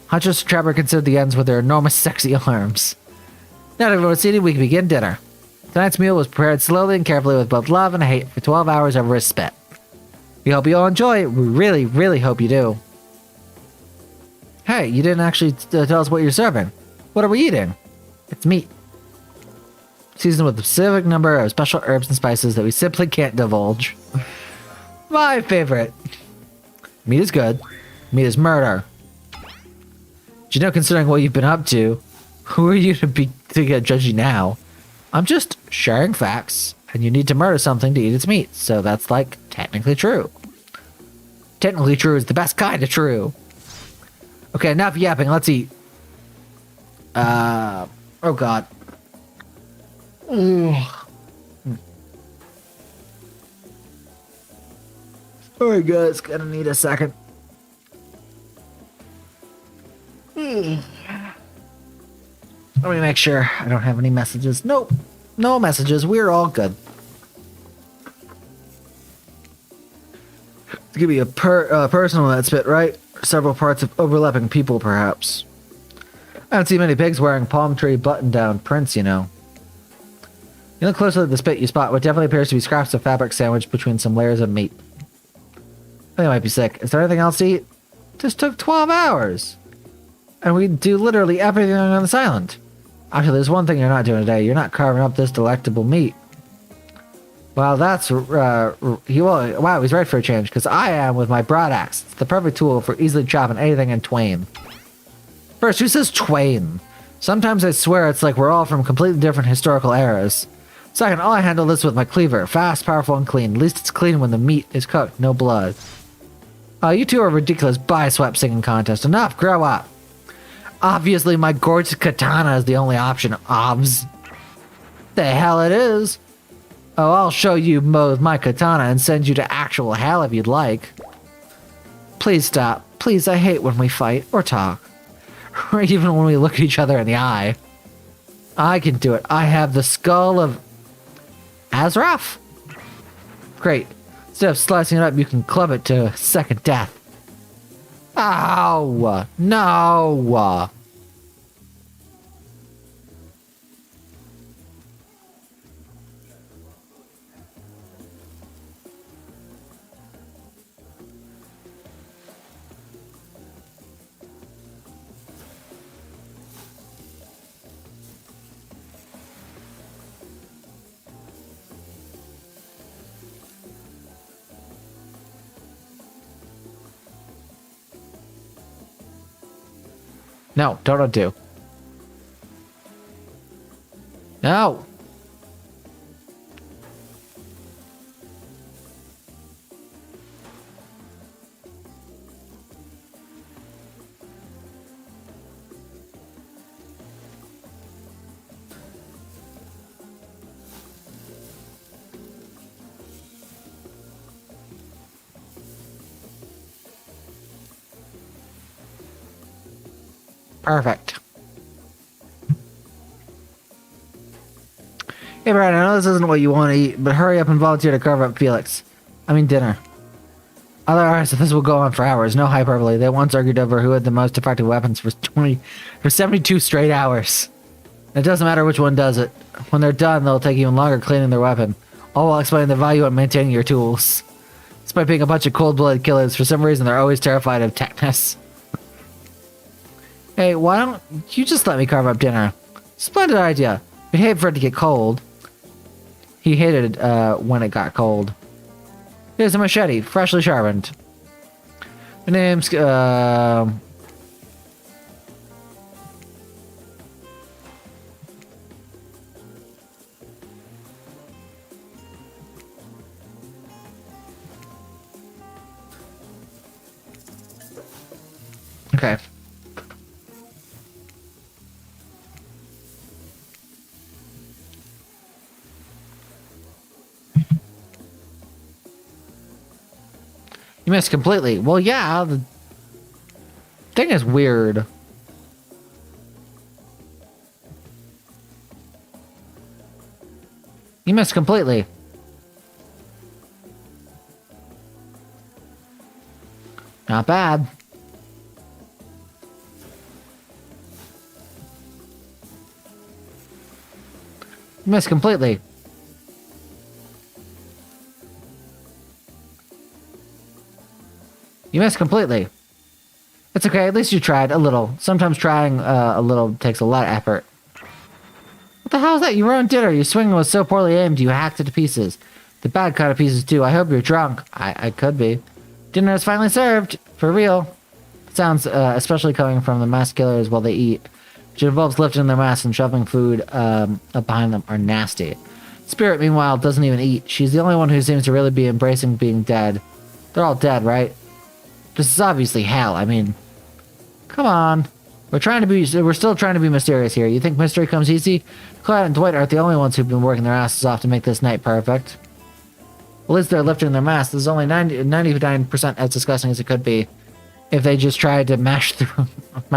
Huntress and Trapper consider the ends with their enormous sexy arms. Now that everyone's seated, we can begin dinner. Tonight's meal was prepared slowly and carefully with both love and hate for 12 hours over a spit. We hope you all enjoy it. We really, really hope you do. Hey, you didn't actually tell us what you're serving. What are we eating? It's meat. Seasoned with a specific number of special herbs and spices that we simply can't divulge. My favorite. Meat is good. Meat is murder. But you know, considering what you've been up to, who are you to get judgy now? I'm just sharing facts, and you need to murder something to eat its meat, so that's, like, technically true. Technically true is the best kind of true. Okay, enough yapping, let's eat. Oh god. Alright guys, gonna need a second. Let me make sure I don't have any messages. Nope. No messages. We're all good. It's gonna be a personal that spit, right? Several parts of overlapping people, perhaps. I don't see many pigs wearing palm tree button-down prints, you know. You look closely at the spit, you spot what definitely appears to be scraps of fabric sandwiched between some layers of meat. I think I might be sick. Is there anything else to eat? This took 12 hours. And we do literally everything on this island. Actually, there's one thing you're not doing today. You're not carving up this delectable meat. Well, that's... wow, he's right for a change, because I am with my broad axe. It's the perfect tool for easily chopping anything in twain. First, who says twain? Sometimes I swear it's like we're all from completely different historical eras. Second, I handle this with my cleaver. Fast, powerful, and clean. At least it's clean when the meat is cooked. No blood. You two are ridiculous bi-swept singing contest. Enough, grow up. Obviously, my gorgeous katana is the only option. Obvs. The hell it is. Oh, I'll show you with my katana and send you to actual hell if you'd like. Please stop. Please, I hate when we fight or talk. Or even when we look at each other in the eye. I can do it. I have the skull of Azraf. Great. Instead of slicing it up, you can club it to second death. Ow! No! No, don't undo. No! Perfect. Hey, Brian, I know this isn't what you want to eat, but hurry up and volunteer to carve up Felix. I mean dinner. Other artists, this will go on for hours. No hyperbole. They once argued over who had the most effective weapons for 72 straight hours. It doesn't matter which one does it. When they're done, they'll take even longer cleaning their weapon. All while explaining the value of maintaining your tools. Despite being a bunch of cold-blooded killers, for some reason they're always terrified of techness. Hey, why don't you just let me carve up dinner? Splendid idea. We'd hate for it to get cold. He hated when it got cold. Here's a machete, freshly sharpened. The name's, Okay. You missed completely. Well, yeah, the thing is weird. You missed completely. Not bad. You missed completely. You missed completely. It's okay, at least you tried a little. Sometimes trying a little takes a lot of effort. What the hell is that? You ruined dinner. Your swinging was so poorly aimed, you hacked it to pieces. The bad kind of pieces, too. I hope you're drunk. I could be. Dinner is finally served. For real. Sounds especially coming from the mask killers while they eat, which involves lifting their masks and shoving food up behind them, are nasty. Spirit, meanwhile, doesn't even eat. She's the only one who seems to really be embracing being dead. They're all dead, right? This is obviously hell. I mean, come on. We're still trying to be mysterious here. You think mystery comes easy? Clyde and Dwight aren't the only ones who've been working their asses off to make this night perfect. At least they're lifting their masks. This is only 99% as disgusting as it could be if they just tried to mash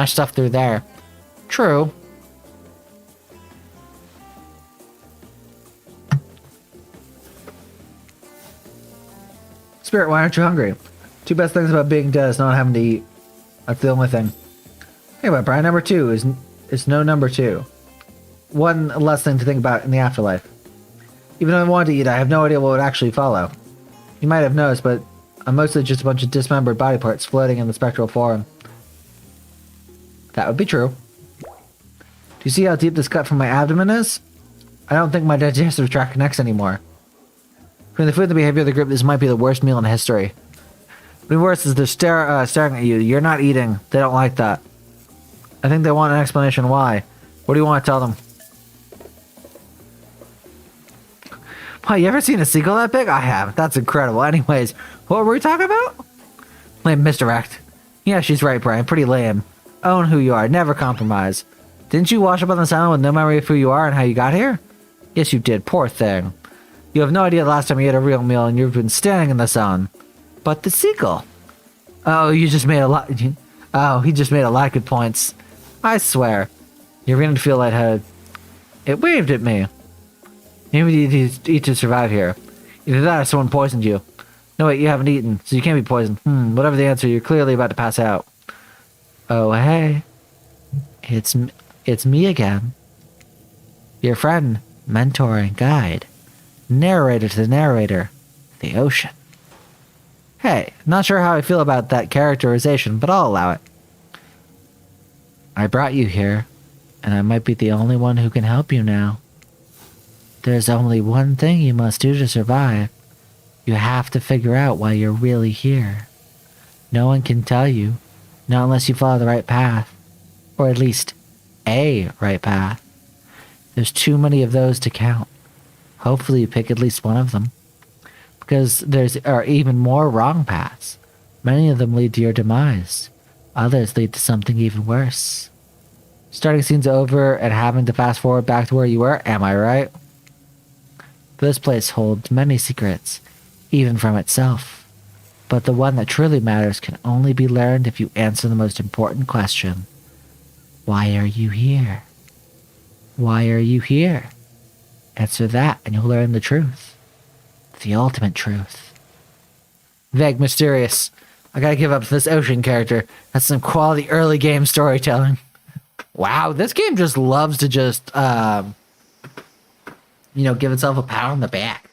stuff through there. True. Spirit, why aren't you hungry? Two best things about being dead is not having to eat. That's the only thing. Hey, but Brian, number 2 is no number 2. One less thing to think about in the afterlife. Even though I wanted to eat, I have no idea what would actually follow. You might have noticed, but I'm mostly just a bunch of dismembered body parts floating in the spectral form. That would be true. Do you see how deep this cut from my abdomen is? I don't think my digestive tract connects anymore. Between the food and the behavior of the group, this might be the worst meal in history. What's worse is they're staring at you. You're not eating. They don't like that. I think they want an explanation why. What do you want to tell them? Wow, you ever seen a seagull that big? I have. That's incredible. Anyways, what were we talking about? Lame misdirect. Yeah, she's right, Brian. Pretty lame. Own who you are. Never compromise. Didn't you wash up on this island with no memory of who you are and how you got here? Yes, you did. Poor thing. You have no idea the last time you ate a real meal and you've been standing in the sun. But the seagull. Oh, you just made a lot. Oh, he just made a lot of good points. I swear. You're beginning to feel lightheaded. It waved at me. Maybe you need to eat to survive here. Either that or someone poisoned you. No, wait, you haven't eaten, so you can't be poisoned. Whatever the answer, you're clearly about to pass out. Oh, hey. It's me again. Your friend, mentor, and guide. Narrator to the narrator. The ocean. Hey, not sure how I feel about that characterization, but I'll allow it. I brought you here, and I might be the only one who can help you now. There's only one thing you must do to survive. You have to figure out why you're really here. No one can tell you, not unless you follow the right path. Or at least, a right path. There's too many of those to count. Hopefully you pick at least one of them. Because there are even more wrong paths. Many of them lead to your demise. Others lead to something even worse. Starting scene's over and having to fast forward back to where you were, am I right? This place holds many secrets, even from itself. But the one that truly matters can only be learned if you answer the most important question. Why are you here? Why are you here? Answer that and you'll learn the truth. The ultimate truth. Vague, mysterious. I gotta give up to this ocean character. That's some quality early game storytelling. Wow, this game just loves to just, give itself a pat on the back.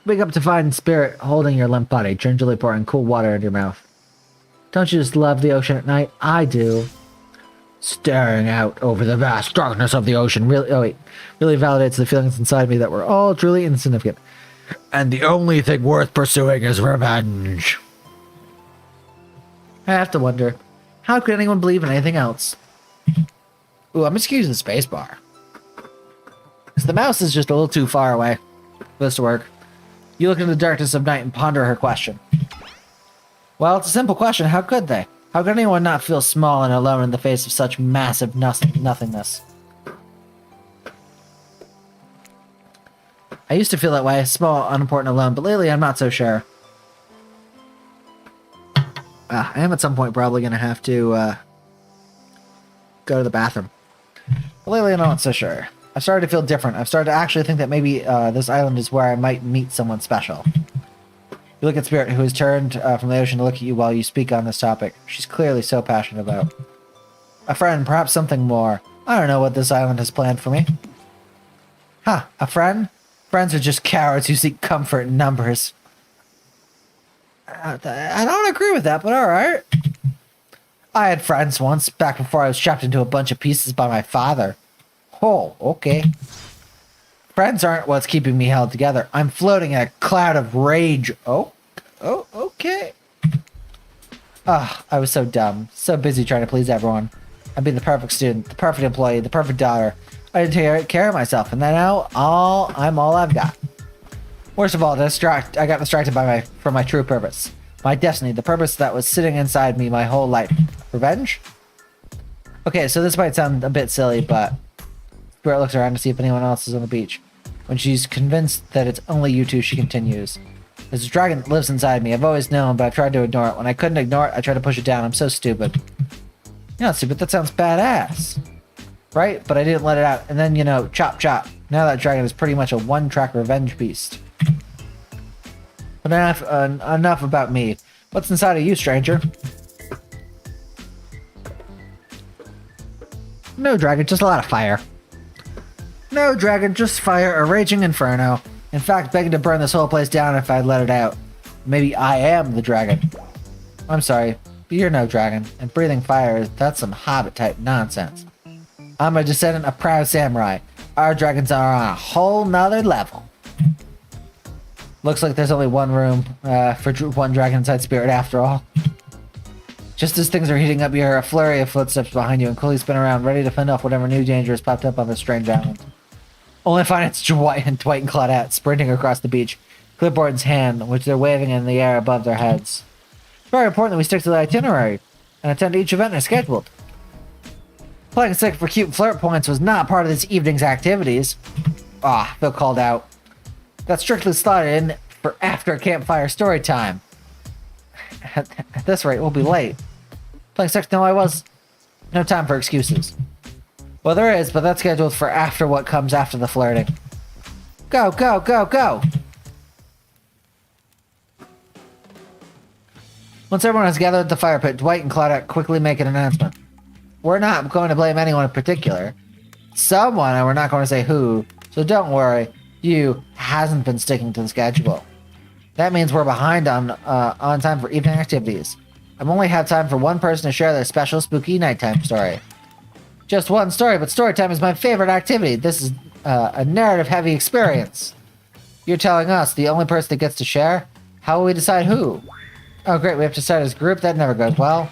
Wake up to find Spirit holding your limp body, gingerly pouring cool water into your mouth. Don't you just love the ocean at night? I do. Staring out over the vast darkness of the ocean really validates the feelings inside me that were all truly insignificant. And the only thing worth pursuing is revenge. I have to wonder, how could anyone believe in anything else? Ooh, I'm just using the spacebar. The mouse is just a little too far away for this to work. You look into the darkness of night and ponder her question. Well, it's a simple question. How could they? How could anyone not feel small and alone in the face of such massive nothingness? I used to feel that way, small, unimportant, alone, but lately I'm not so sure. I am at some point probably going to have to go to the bathroom. But lately I'm not so sure. I've started to feel different. I've started to actually think that maybe this island is where I might meet someone special. You look at Spirit, who has turned from the ocean to look at you while you speak on this topic. She's clearly so passionate about. A friend, perhaps something more. I don't know what this island has planned for me. Huh, a friend? Friends are just cowards who seek comfort in numbers. I don't agree with that, but alright. I had friends once, back before I was chopped into a bunch of pieces by my father. Oh, okay. Friends aren't what's keeping me held together. I'm floating in a cloud of rage. Oh, okay. I was so dumb. So busy trying to please everyone. I'd be the perfect student, the perfect employee, the perfect daughter. I didn't take care of myself, and then now I'm all I've got. Worst of all, I got distracted from my true purpose. My destiny, the purpose that was sitting inside me my whole life. Revenge? Okay, so this might sound a bit silly, but Spirit looks around to see if anyone else is on the beach. When she's convinced that it's only you two, she continues. There's a dragon that lives inside me. I've always known, but I've tried to ignore it. When I couldn't ignore it, I tried to push it down. I'm so stupid. You're not stupid. That sounds badass. Right? But I didn't let it out. And then, chop chop. Now that dragon is pretty much a one-track revenge beast. But enough about me. What's inside of you, stranger? No dragon, just a lot of fire. No dragon, just fire, a raging inferno. In fact, begging to burn this whole place down if I'd let it out. Maybe I am the dragon. I'm sorry, but you're no dragon, and breathing fire, that's some hobbit-type nonsense. I'm a descendant of proud samurai. Our dragons are on a whole nother level. Looks like there's only one room for one dragon inside Spirit after all. Just as things are heating up, you hear a flurry of footsteps behind you and quickly spin around, ready to fend off whatever new danger has popped up on this strange island. Only to find it's Dwight and Claudette sprinting across the beach, clipboard in hand, which they're waving in the air above their heads. It's very important that we stick to the itinerary and attend each event as scheduled. Playing sick for cute flirt points was not part of this evening's activities. Phil called out. That's strictly slotted in for after campfire story time. At this rate, we'll be late. Playing sick? No, I was. No time for excuses. Well, there is, but that's scheduled for after what comes after the flirting. Go, go, go, go! Once everyone has gathered at the fire pit, Dwight and Claudette quickly make an announcement. We're not going to blame anyone in particular. Someone, and we're not going to say who, so don't worry. You hasn't been sticking to the schedule. That means we're behind on time for evening activities. I've only had time for one person to share their special spooky nighttime story. Just one story, but story time is my favorite activity. This is a narrative-heavy experience. You're telling us the only person that gets to share? How will we decide who? Oh great, we have to start as a group? That never goes well.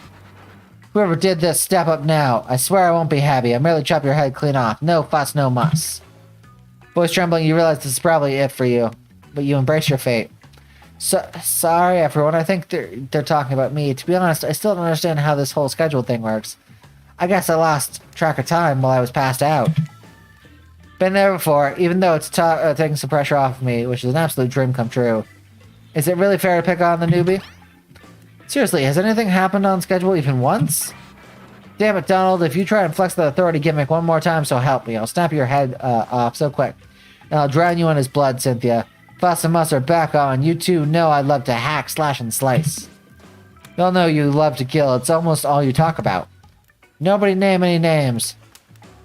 Whoever did this, step up now. I swear I won't be happy. I'll merely chop your head clean off. No fuss, no muss. Voice trembling, you realize this is probably it for you, but you embrace your fate. Sorry, everyone. I think they're talking about me. To be honest, I still don't understand how this whole schedule thing works. I guess I lost track of time while I was passed out. Been there before, even though it's taking some pressure off of me, which is an absolute dream come true. Is it really fair to pick on the newbie? Seriously, has anything happened on schedule even once? Damn it, Donald, if you try and flex the authority gimmick one more time, so help me. I'll snap your head off so quick. And I'll drown you in his blood, Cynthia. Fuss and muss are back on. You two know I love to hack, slash, and slice. You'll know you love to kill. It's almost all you talk about. Nobody name any names.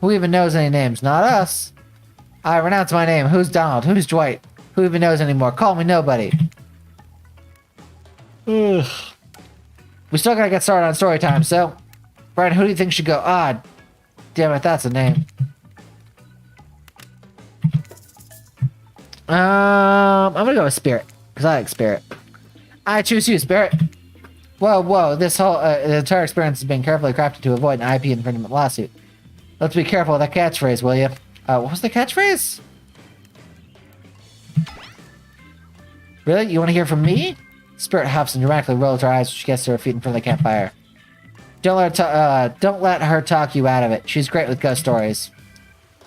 Who even knows any names? Not us. I renounce my name. Who's Donald? Who's Dwight? Who even knows anymore? Call me nobody. Ugh. We still gotta get started on story time, so... Brian, who do you think should go? Damn it, that's a name. I'm gonna go with Spirit, because I like Spirit. I choose you, Spirit. Whoa, this whole, the entire experience has been carefully crafted to avoid an IP infringement lawsuit. Let's be careful with that catchphrase, will you? What was the catchphrase? Really? You want to hear from me? Spirit huffs and dramatically rolls her eyes when she gets to her feet in front of the campfire. Don't let her talk you out of it. She's great with ghost stories.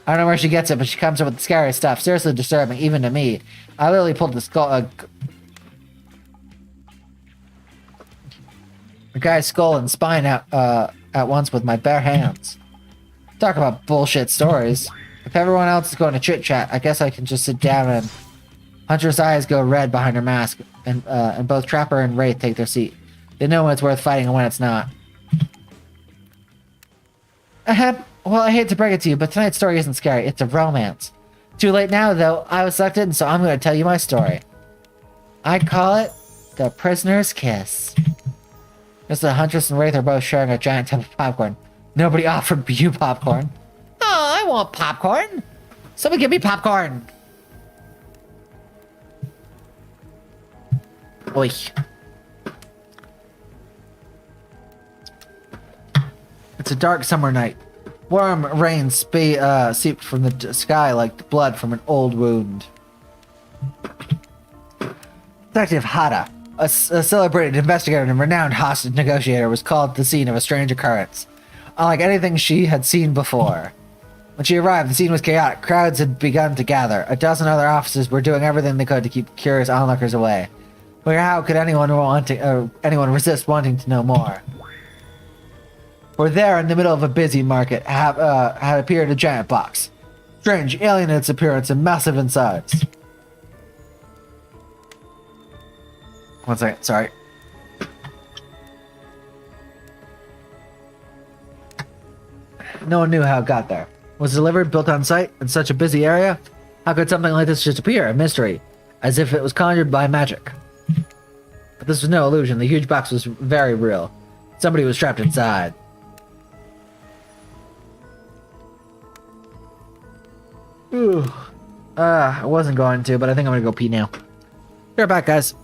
I don't know where she gets it, but she comes up with the scary stuff. Seriously disturbing, even to me. I literally pulled the guy's skull and spine out at once with my bare hands. Talk about bullshit stories. If everyone else is going to chit-chat, I guess I can just sit down and... Hunter's eyes go red behind her mask, and both Trapper and Wraith take their seat. They know when it's worth fighting and when it's not. Well, I hate to break it to you, but tonight's story isn't scary. It's a romance. Too late now, though. I was sucked in, so I'm going to tell you my story. I'd call it The Prisoner's Kiss. The Huntress and Wraith are both sharing a giant tub of popcorn. Nobody offered you popcorn. Oh, I want popcorn. Someone give me popcorn. Oi. It's a dark summer night. Warm rain seeped from the sky like blood from an old wound. Detective Hada, a celebrated investigator and renowned hostage negotiator, was called to the scene of a strange occurrence, unlike anything she had seen before. When she arrived, the scene was chaotic. Crowds had begun to gather. A dozen other officers were doing everything they could to keep curious onlookers away. But how could anyone resist wanting to know more? For there, in the middle of a busy market, had appeared a giant box. Strange, alien in its appearance and massive in size. One second, sorry. No one knew how it got there. Was it delivered, built on site, in such a busy area? How could something like this just appear? A mystery. As if it was conjured by magic. But this was no illusion. The huge box was very real. Somebody was trapped inside. Ooh. I wasn't going to, but I think I'm gonna go pee now. Be right back, guys.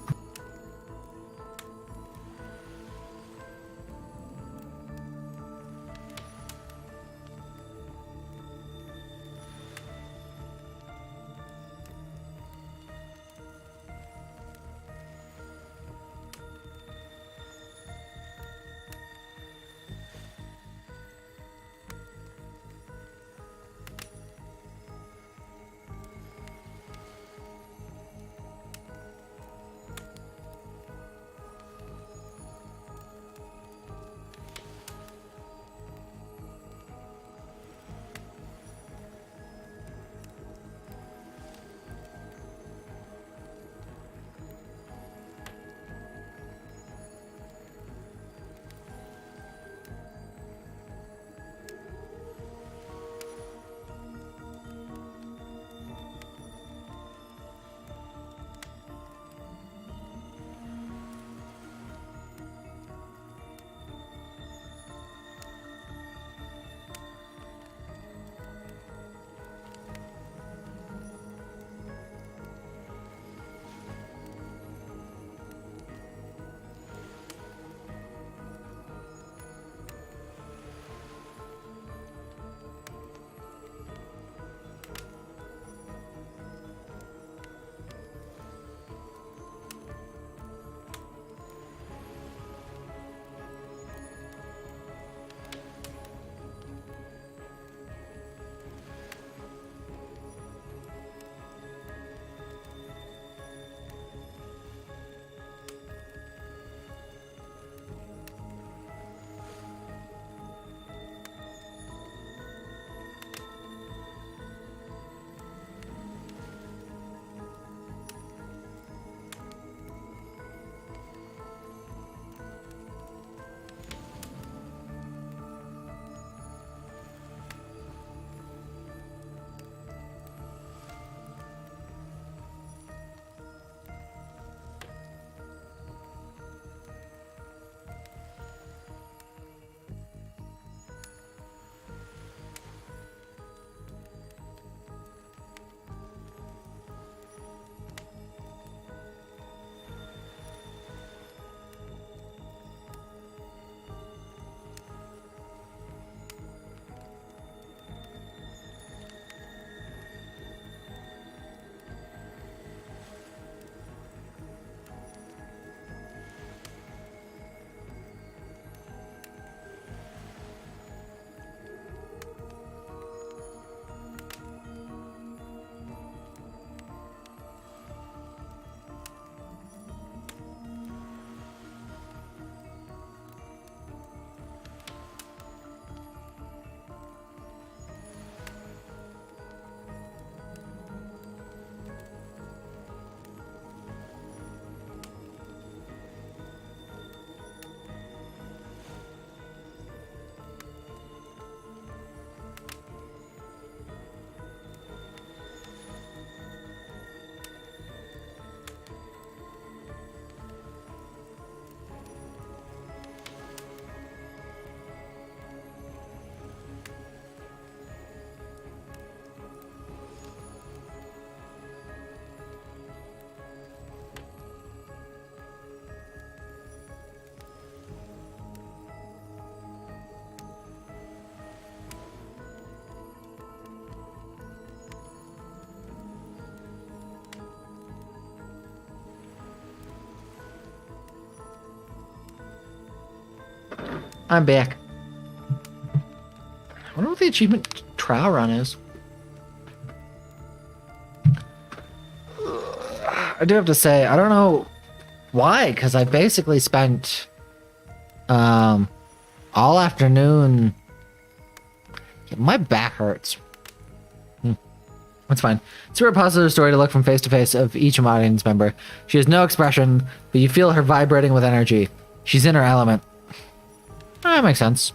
I'm back. I wonder what the achievement trial run is. I do have to say, I don't know why, because I basically spent all afternoon. My back hurts. That's fine. It's a very positive story to look from face to face of each audience member. She has no expression, but you feel her vibrating with energy. She's in her element. That makes sense.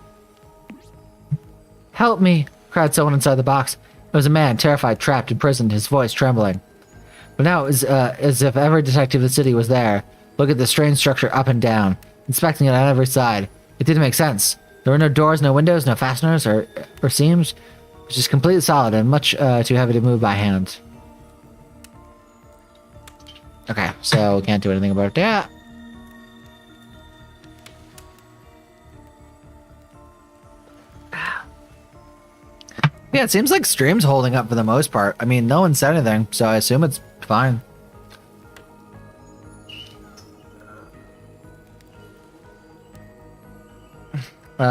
Help me, cried someone inside the box. It was a man, terrified, trapped, imprisoned, his voice trembling. But now it was as if every detective in the city was there. Look at the strange structure up and down, inspecting it on every side. It didn't make sense. There were no doors, no windows, no fasteners or seams. It was just completely solid and much too heavy to move by hand. Okay, so we can't do anything about that. Yeah, it seems like stream's holding up for the most part. I mean, no one said anything, so I assume it's fine.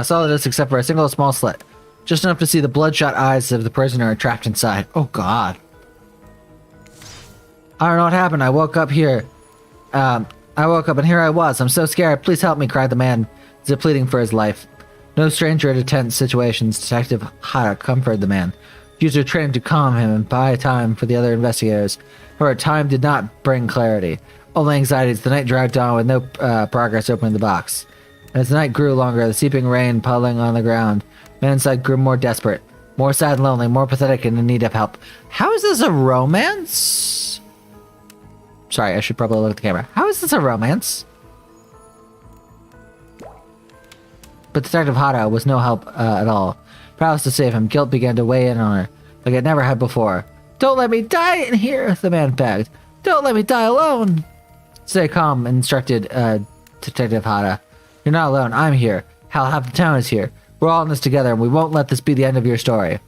Solid is except for a single small slit. Just enough to see the bloodshot eyes of the prisoner trapped inside. Oh, God. I don't know what happened. I woke up here. I woke up and here I was. I'm so scared. Please help me, cried the man, as if pleading for his life. No stranger to tense situations, Detective Hara comforted the man. Used her training to calm him and buy time for the other investigators. However, time did not bring clarity. Only anxieties. The night dragged on with no progress opening the box. As the night grew longer, the seeping rain puddling on the ground, the man inside grew more desperate, more sad and lonely, more pathetic and in need of help. How is this a romance? Sorry, I should probably look at the camera. How is this a romance? But Detective Hara was no help at all. Powerless to save him, guilt began to weigh in on her, like it never had before. Don't let me die in here, the man begged. Don't let me die alone. Stay calm, instructed Detective Hara. You're not alone. I'm here. Hell, half the town is here. We're all in this together, and we won't let this be the end of your story.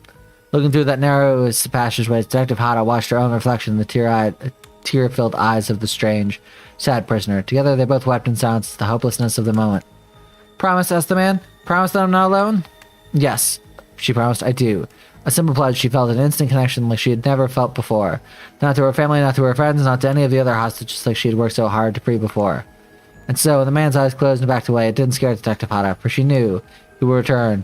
Looking through that narrow passageway, Detective Hara watched her own reflection in the tear-filled eyes of the strange, sad prisoner. Together, they both wept in silence at the hopelessness of the moment. Promise, asked the man. Promise that I'm not alone? Yes, she promised. I do. A simple pledge. She felt an instant connection like she had never felt before. Not to her family, not to her friends, not to any of the other hostages like she had worked so hard to free before. And so, when the man's eyes closed and backed away, it didn't scare Detective Hara, for she knew he would return.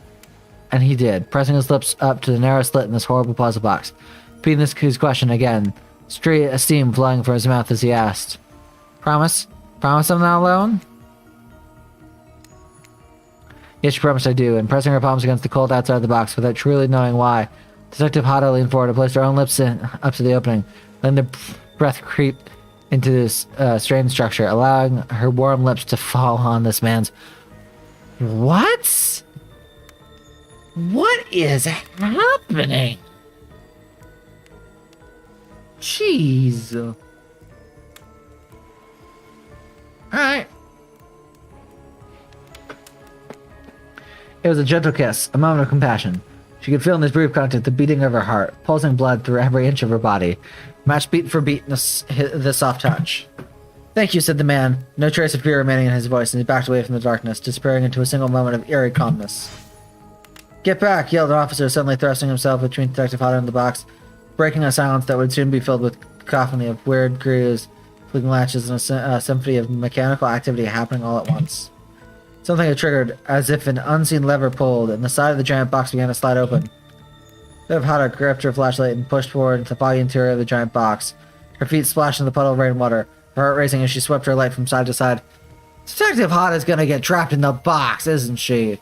And he did, pressing his lips up to the narrow slit in this horrible puzzle box. Repeating his question again, straight steam flowing from his mouth as he asked, Promise? Promise I'm not alone? Yes, she promised I do, and pressing her palms against the cold outside of the box without truly knowing why, Detective Hara leaned forward and placed her own lips up to the opening, letting the breath creep into this strange structure, allowing her warm lips to fall on this man's... What? What is happening? Jeez. Alright. It was a gentle kiss, a moment of compassion. She could feel in this brief contact the beating of her heart, pulsing blood through every inch of her body, matched beat for beat in the soft touch. Thank you, said the man, no trace of fear remaining in his voice, and he backed away from the darkness, disappearing into a single moment of eerie calmness. Get back, yelled an officer, suddenly thrusting himself between Detective Hara and the box, breaking a silence that would soon be filled with cacophony of weird grooves, flicking latches, and a symphony of mechanical activity happening all at once. Something had triggered, as if an unseen lever pulled, and the side of the giant box began to slide open. Detective Hara gripped her flashlight and pushed forward into the foggy interior of the giant box. Her feet splashed in the puddle of rainwater, her heart racing as she swept her light from side to side. Detective Hara's gonna get trapped in the box, isn't she?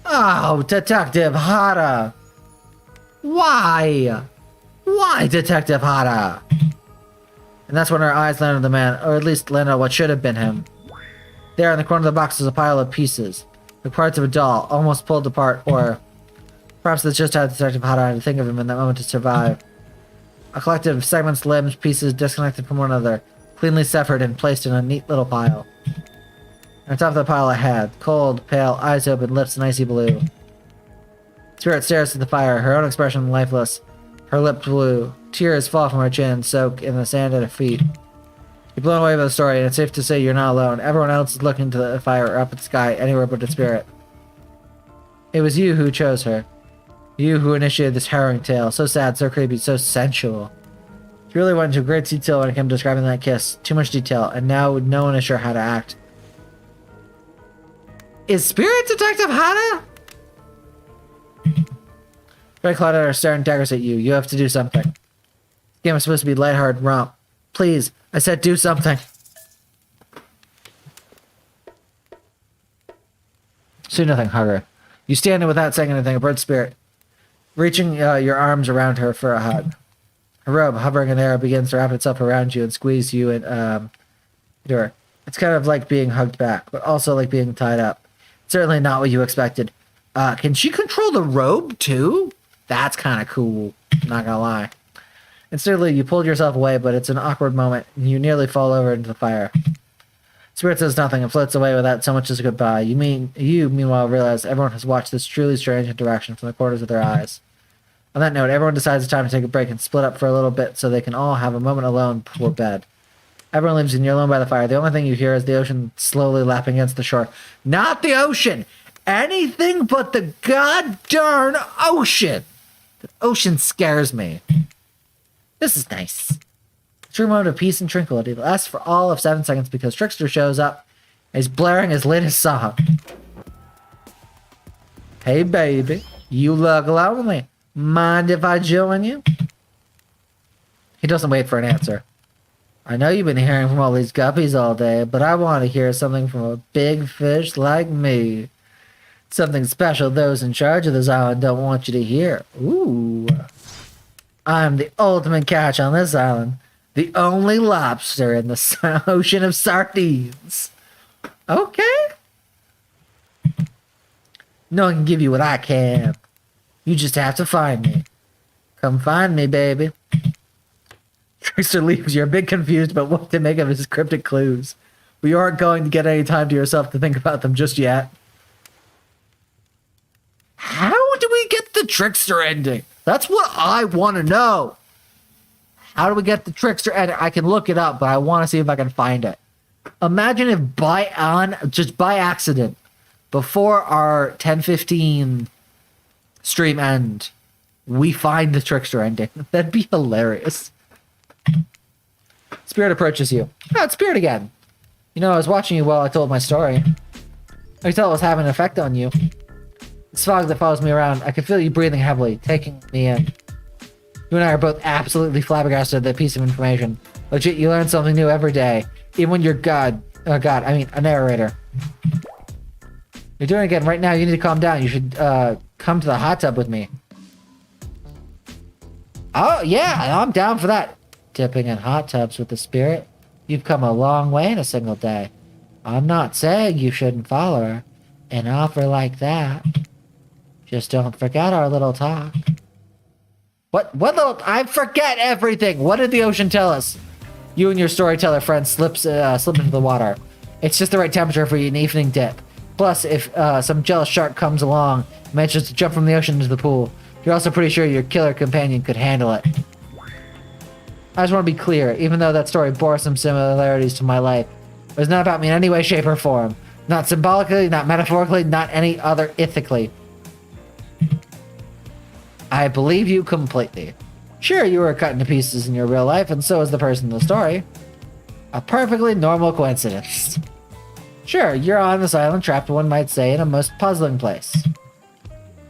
Oh, Detective Hara! Why? Why, Detective Hara? And that's when her eyes landed on the man, or at least landed on what should have been him. There in the corner of the box was a pile of pieces, the parts of a doll, almost pulled apart, or perhaps that's just how Detective Hara had to think of him in that moment to survive. A collective of segments, limbs, pieces disconnected from one another, cleanly severed and placed in a neat little pile. And on top of the pile a head, cold, pale, eyes open, lips an icy blue. Spirit stares at the fire, her own expression lifeless, her lip blue. Tears fall from her chin, soak in the sand at her feet. You're blown away by the story, and it's safe to say you're not alone. Everyone else is looking to the fire or up at the sky, anywhere but the spirit. It was you who chose her. You who initiated this harrowing tale. So sad, so creepy, so sensual. She really went into great detail when it came to describing that kiss. Too much detail, and now no one is sure how to act. Is Spirit Detective Hana? Red Claudette are staring daggers at you. You have to do something. This game is supposed to be lighthearted romp. Please, I said do something. Do nothing, hugger. You stand there without saying anything, a bird spirit, reaching your arms around her for a hug. Her robe, hovering in the air, begins to wrap itself around you and squeeze you into her. It's kind of like being hugged back, but also like being tied up. Certainly not what you expected. Can she control the robe, too? That's kind of cool, not gonna lie. Instantly, you pulled yourself away, but it's an awkward moment, and you nearly fall over into the fire. Spirit says nothing and floats away without so much as a goodbye. You, meanwhile, realize everyone has watched this truly strange interaction from the corners of their eyes. On that note, everyone decides it's time to take a break and split up for a little bit so they can all have a moment alone before bed. Everyone leaves and you're alone by the fire. The only thing you hear is the ocean slowly lapping against the shore. Not the ocean! Anything but the god-darn ocean! The ocean scares me. This is nice. True moment of peace and tranquility lasts for all of 7 seconds because Trickster shows up and is blaring his latest song. Hey baby, you look lonely. Mind if I join you? He doesn't wait for an answer. I know you've been hearing from all these guppies all day, but I want to hear something from a big fish like me. Something special those in charge of this island don't want you to hear. Ooh. I'm the ultimate catch on this island. The only lobster in the ocean of sardines. Okay. No one can give you what I can. You just have to find me. Come find me, baby. Trickster leaves. You're a bit confused about what to make of his cryptic clues. But you aren't going to get any time to yourself to think about them just yet. How do we get the Trickster ending? That's what I want to know. How do we get the Trickster ending? I can look it up, but I want to see if I can find it. Imagine if just by accident, before our 10:15 stream end, we find the Trickster ending. That'd be hilarious. Spirit approaches you. Oh, it's Spirit again. You know, I was watching you while I told my story. I could tell it was having an effect on you. This fog that follows me around, I could feel you breathing heavily, taking me in. You and I are both absolutely flabbergasted at that piece of information. Legit, you learn something new every day. Even when you're a narrator. You're doing it again. Right now, you need to calm down. You should come to the hot tub with me. Oh, yeah, I'm down for that. Dipping in hot tubs with the Spirit? You've come a long way in a single day. I'm not saying you shouldn't follow her. An offer like that. Just don't forget our little talk. What little... I forget everything. What did the ocean tell us? You and your storyteller friend slip into the water. It's just the right temperature for an evening dip. Plus, if some jealous shark comes along and manages to jump from the ocean into the pool, you're also pretty sure your killer companion could handle it. I just want to be clear, even though that story bore some similarities to my life, it was not about me in any way, shape, or form. Not symbolically, not metaphorically, not any other ethically. I believe you completely. Sure, you were cut into pieces in your real life, and so is the person in the story. A perfectly normal coincidence. Sure, you're on this island trapped, one might say, in a most puzzling place.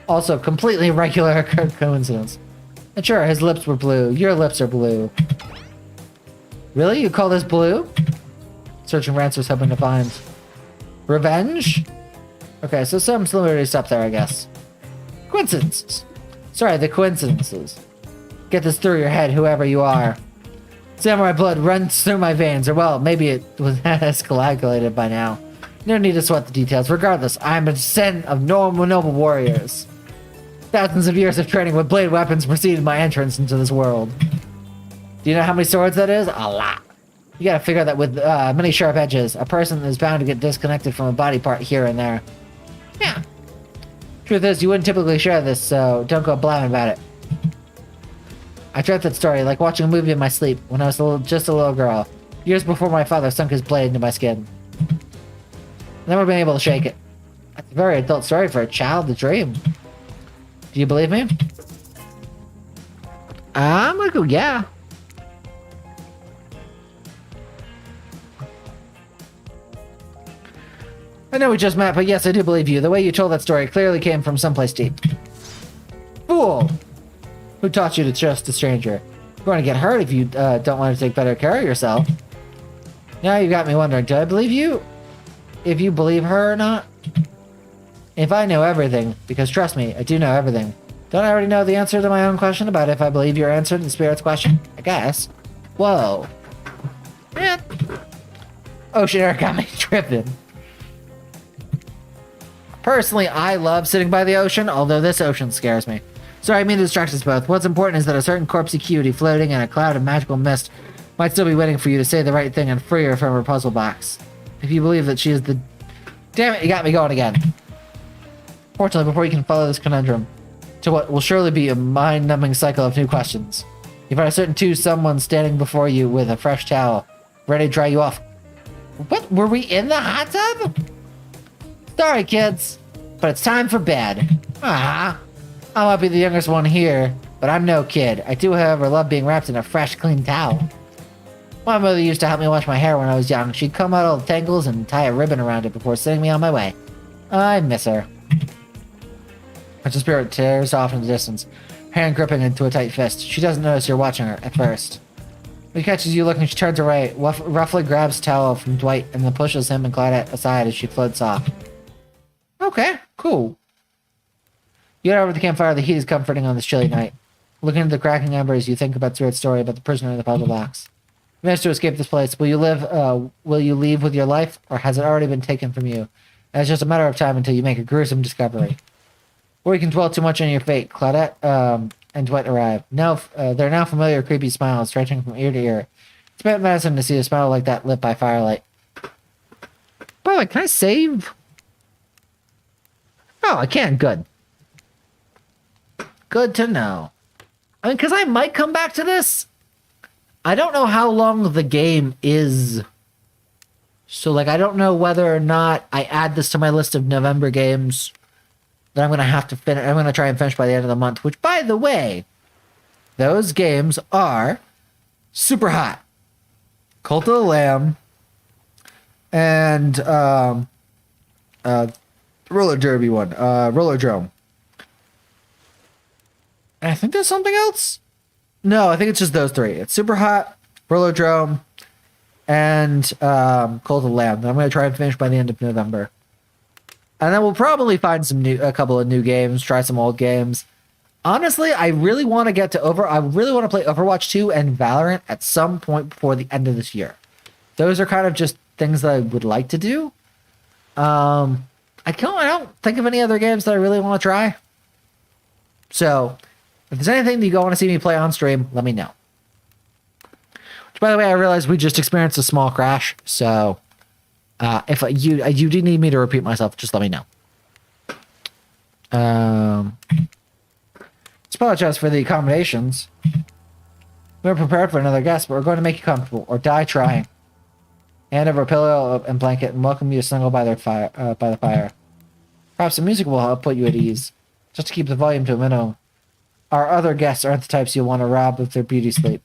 Also, completely regular coincidence. And sure, his lips were blue. Your lips are blue. Really? You call this blue? Searching for answers, hoping to find. Revenge? Okay, so some similarities up there, I guess. Coincidences. Sorry, the coincidences. Get this through your head, whoever you are. Samurai blood runs through my veins, or well, maybe it was as coagulated by now. No need to sweat the details. Regardless, I am a descendant of noble warriors. Thousands of years of training with blade weapons preceded my entrance into this world. Do you know how many swords that is? A lot. You gotta figure that with many sharp edges, a person is bound to get disconnected from a body part here and there. Yeah. Truth is, you wouldn't typically share this, so don't go blabbing about it. I dreamt that story, like watching a movie in my sleep, when I was just a little girl, years before my father sunk his blade into my skin. Never been able to shake it. That's a very adult story for a child to dream. Do you believe me? I'm gonna go, yeah. I know we just met, but yes, I do believe you. The way you told that story clearly came from someplace deep. Fool! Who taught you to trust a stranger? You're going to get hurt if you don't want to take better care of yourself. Now you got me wondering, do I believe you? If you believe her or not? If I know everything, because trust me, I do know everything. Don't I already know the answer to my own question about if I believe your answer to the spirit's question? I guess. Whoa. Man. Ocean air got me tripping. Personally, I love sitting by the ocean, although this ocean scares me. Sorry, I mean to distract us both. What's important is that a certain corpsey cutie floating in a cloud of magical mist might still be waiting for you to say the right thing and free her from her puzzle box. If you believe that she is the... Damn it, you got me going again. Fortunately, before you can follow this conundrum to what will surely be a mind-numbing cycle of new questions, you find a certain someone standing before you with a fresh towel, ready to dry you off. What? Were we in the hot tub? Sorry, kids, but it's time for bed. Ah, I might be the youngest one here, but I'm no kid. I do, however, love being wrapped in a fresh, clean towel. My mother used to help me wash my hair when I was young. She'd comb out all the tangles and tie a ribbon around it before sending me on my way. I miss her. As the spirit tears off in the distance, hand gripping into a tight fist. She doesn't notice you're watching her at first. When she catches you looking, she turns away, roughly grabs a towel from Dwight, and then pushes him and Claudette aside as she floats off. Okay, cool. You get over to the campfire. The heat is comforting on this chilly night. Looking at the cracking embers, you think about Spirit's story about the prisoner in the puzzle box. You manage to escape this place. Will you leave with your life, or has it already been taken from you? And it's just a matter of time until you make a gruesome discovery. Or you can dwell too much on your fate. Claudette and Dwight arrive. They're now familiar, creepy smiles stretching from ear to ear. It's bad medicine to see a smile like that lit by firelight. By the way, can I save? Oh, I can. Good. Good to know. I mean, because I might come back to this. I don't know how long the game is. So, like, I don't know whether or not I add this to my list of November games that I'm going to have to finish. I'm going to try and finish by the end of the month. Which, by the way, those games are Super Hot, Cult of the Lamb, and roller derby one, roller drome. And I think there's something else. No, I think it's just those three. It's Super Hot, roller drome, and Cult of the Lamb. That I'm going to try and finish by the end of November. And then we'll probably find a couple of new games, try some old games. Honestly, I really want to get to I really want to play Overwatch 2 and Valorant at some point before the end of this year. Those are kind of just things that I would like to do. I don't think of any other games that I really want to try. So, if there's anything that you want to see me play on stream, let me know. Which, by the way, I realized we just experienced a small crash, so if you do need me to repeat myself, just let me know. Let's apologize for the accommodations. We were prepared for another guest, but we're going to make you comfortable or die trying. Hand over a pillow and blanket and welcome you to snuggle by the fire. Perhaps the music will help put you at ease, just to keep the volume to a minimum. Our other guests aren't the types you'll want to rob of their beauty sleep.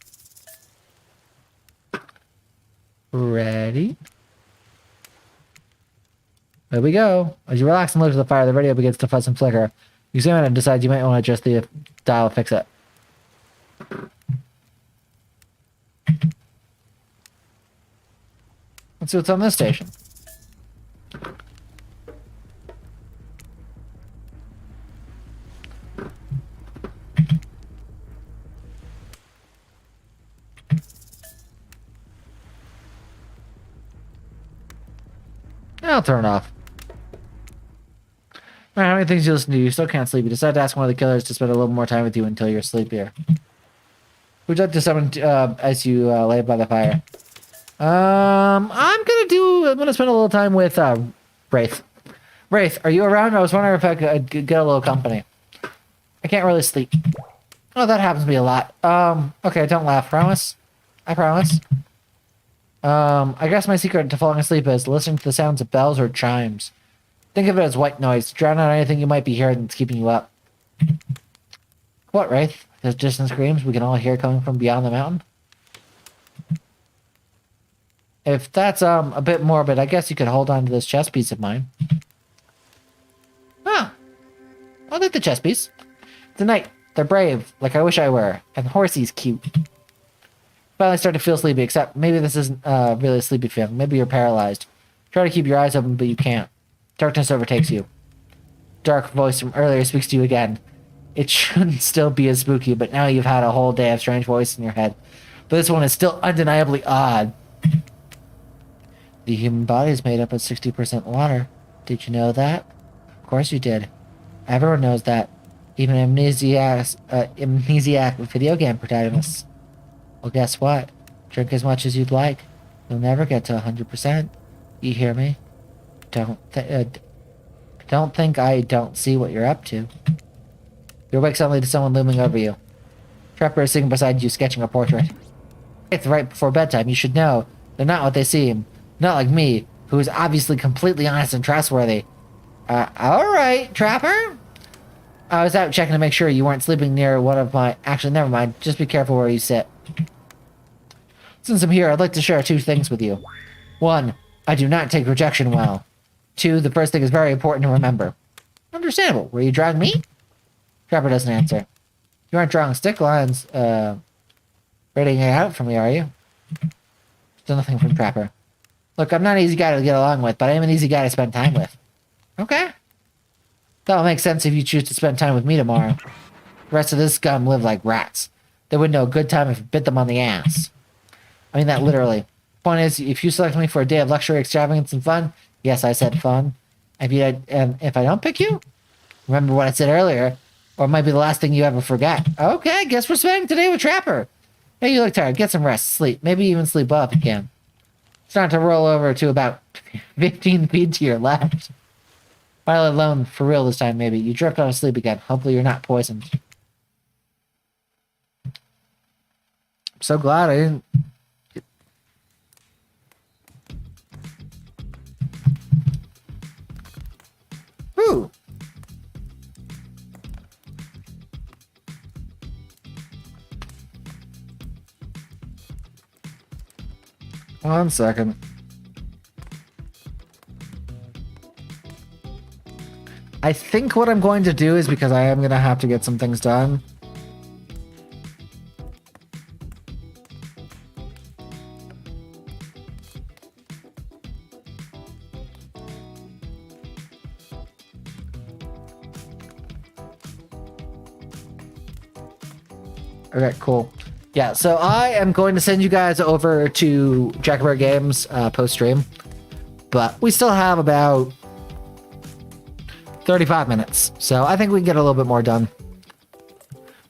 Ready? There we go. As you relax and look at the fire, the radio begins to fuzz and flicker. You examine it and decide you might want to adjust the dial to fix it. Let's see what's on this station. I'll turn it off. Alright, how many things you listen to? You still can't sleep. You decide to ask one of the killers to spend a little more time with you until you're sleepier. Would you like to summon as you lay by the fire? I'm gonna spend a little time with Wraith. Wraith, are you around? I was wondering if I could get a little company. I can't really sleep. Oh, that happens to me a lot. Okay, don't laugh. Promise? I promise. I guess my secret to falling asleep is listening to the sounds of bells or chimes. Think of it as white noise. Drown out anything you might be hearing that's keeping you up. What, Wraith? Those distant screams we can all hear coming from beyond the mountain? If that's a bit morbid, I guess you could hold on to this chess piece of mine. Ah, I like the chess piece. Tonight, they're brave, like I wish I were, and Horsey's cute. Finally start to feel sleepy, except maybe this isn't really a sleepy feeling. Maybe you're paralyzed. Try to keep your eyes open, but you can't. Darkness overtakes you. Dark voice from earlier speaks to you again. It shouldn't still be as spooky, but now you've had a whole day of strange voice in your head. But this one is still undeniably odd. The human body is made up of 60% water. Did you know that? Of course you did. Everyone knows that. Even amnesiac video game protagonists. Well, guess what? Drink as much as you'd like. You'll never get to 100%. You hear me? Don't think I don't see what you're up to. You awake suddenly to someone looming over you. Trapper is sitting beside you, sketching a portrait. It's right before bedtime. You should know. They're not what they seem. Not like me, who is obviously completely honest and trustworthy. Alright, Trapper. I was out checking to make sure you weren't sleeping near one of my... Actually, never mind. Just be careful where you sit. Since I'm here, I'd like to share 2 things with you. 1, I do not take rejection well. 2, the first thing is very important to remember. Understandable. Were you drawing me? Trapper doesn't answer. You aren't drawing stick lines, reading it out for me, are you? Still nothing from Trapper. Look, I'm not an easy guy to get along with, but I am an easy guy to spend time with. Okay. That'll make sense if you choose to spend time with me tomorrow. The rest of this scum live like rats. They wouldn't know a good time if you bit them on the ass. I mean that literally. Point is, if you select me for a day of luxury, extravagance, and fun, yes, I said fun. If I don't pick you, remember what I said earlier, or it might be the last thing you ever forget. Okay, guess we're spending today with Trapper. Hey, you look tired. Get some rest, sleep. Maybe even sleep well if you can. Start to roll over to about 15 feet to your left. While alone, for real this time, maybe. You drift off to sleep again. Hopefully you're not poisoned. I'm so glad I didn't... Ooh. One second. I think what I'm going to do is, because I am going to have to get some things done. Okay, cool. Yeah, so I am going to send you guys over to Jackabear Games post-stream. But we still have about 35 minutes. So I think we can get a little bit more done.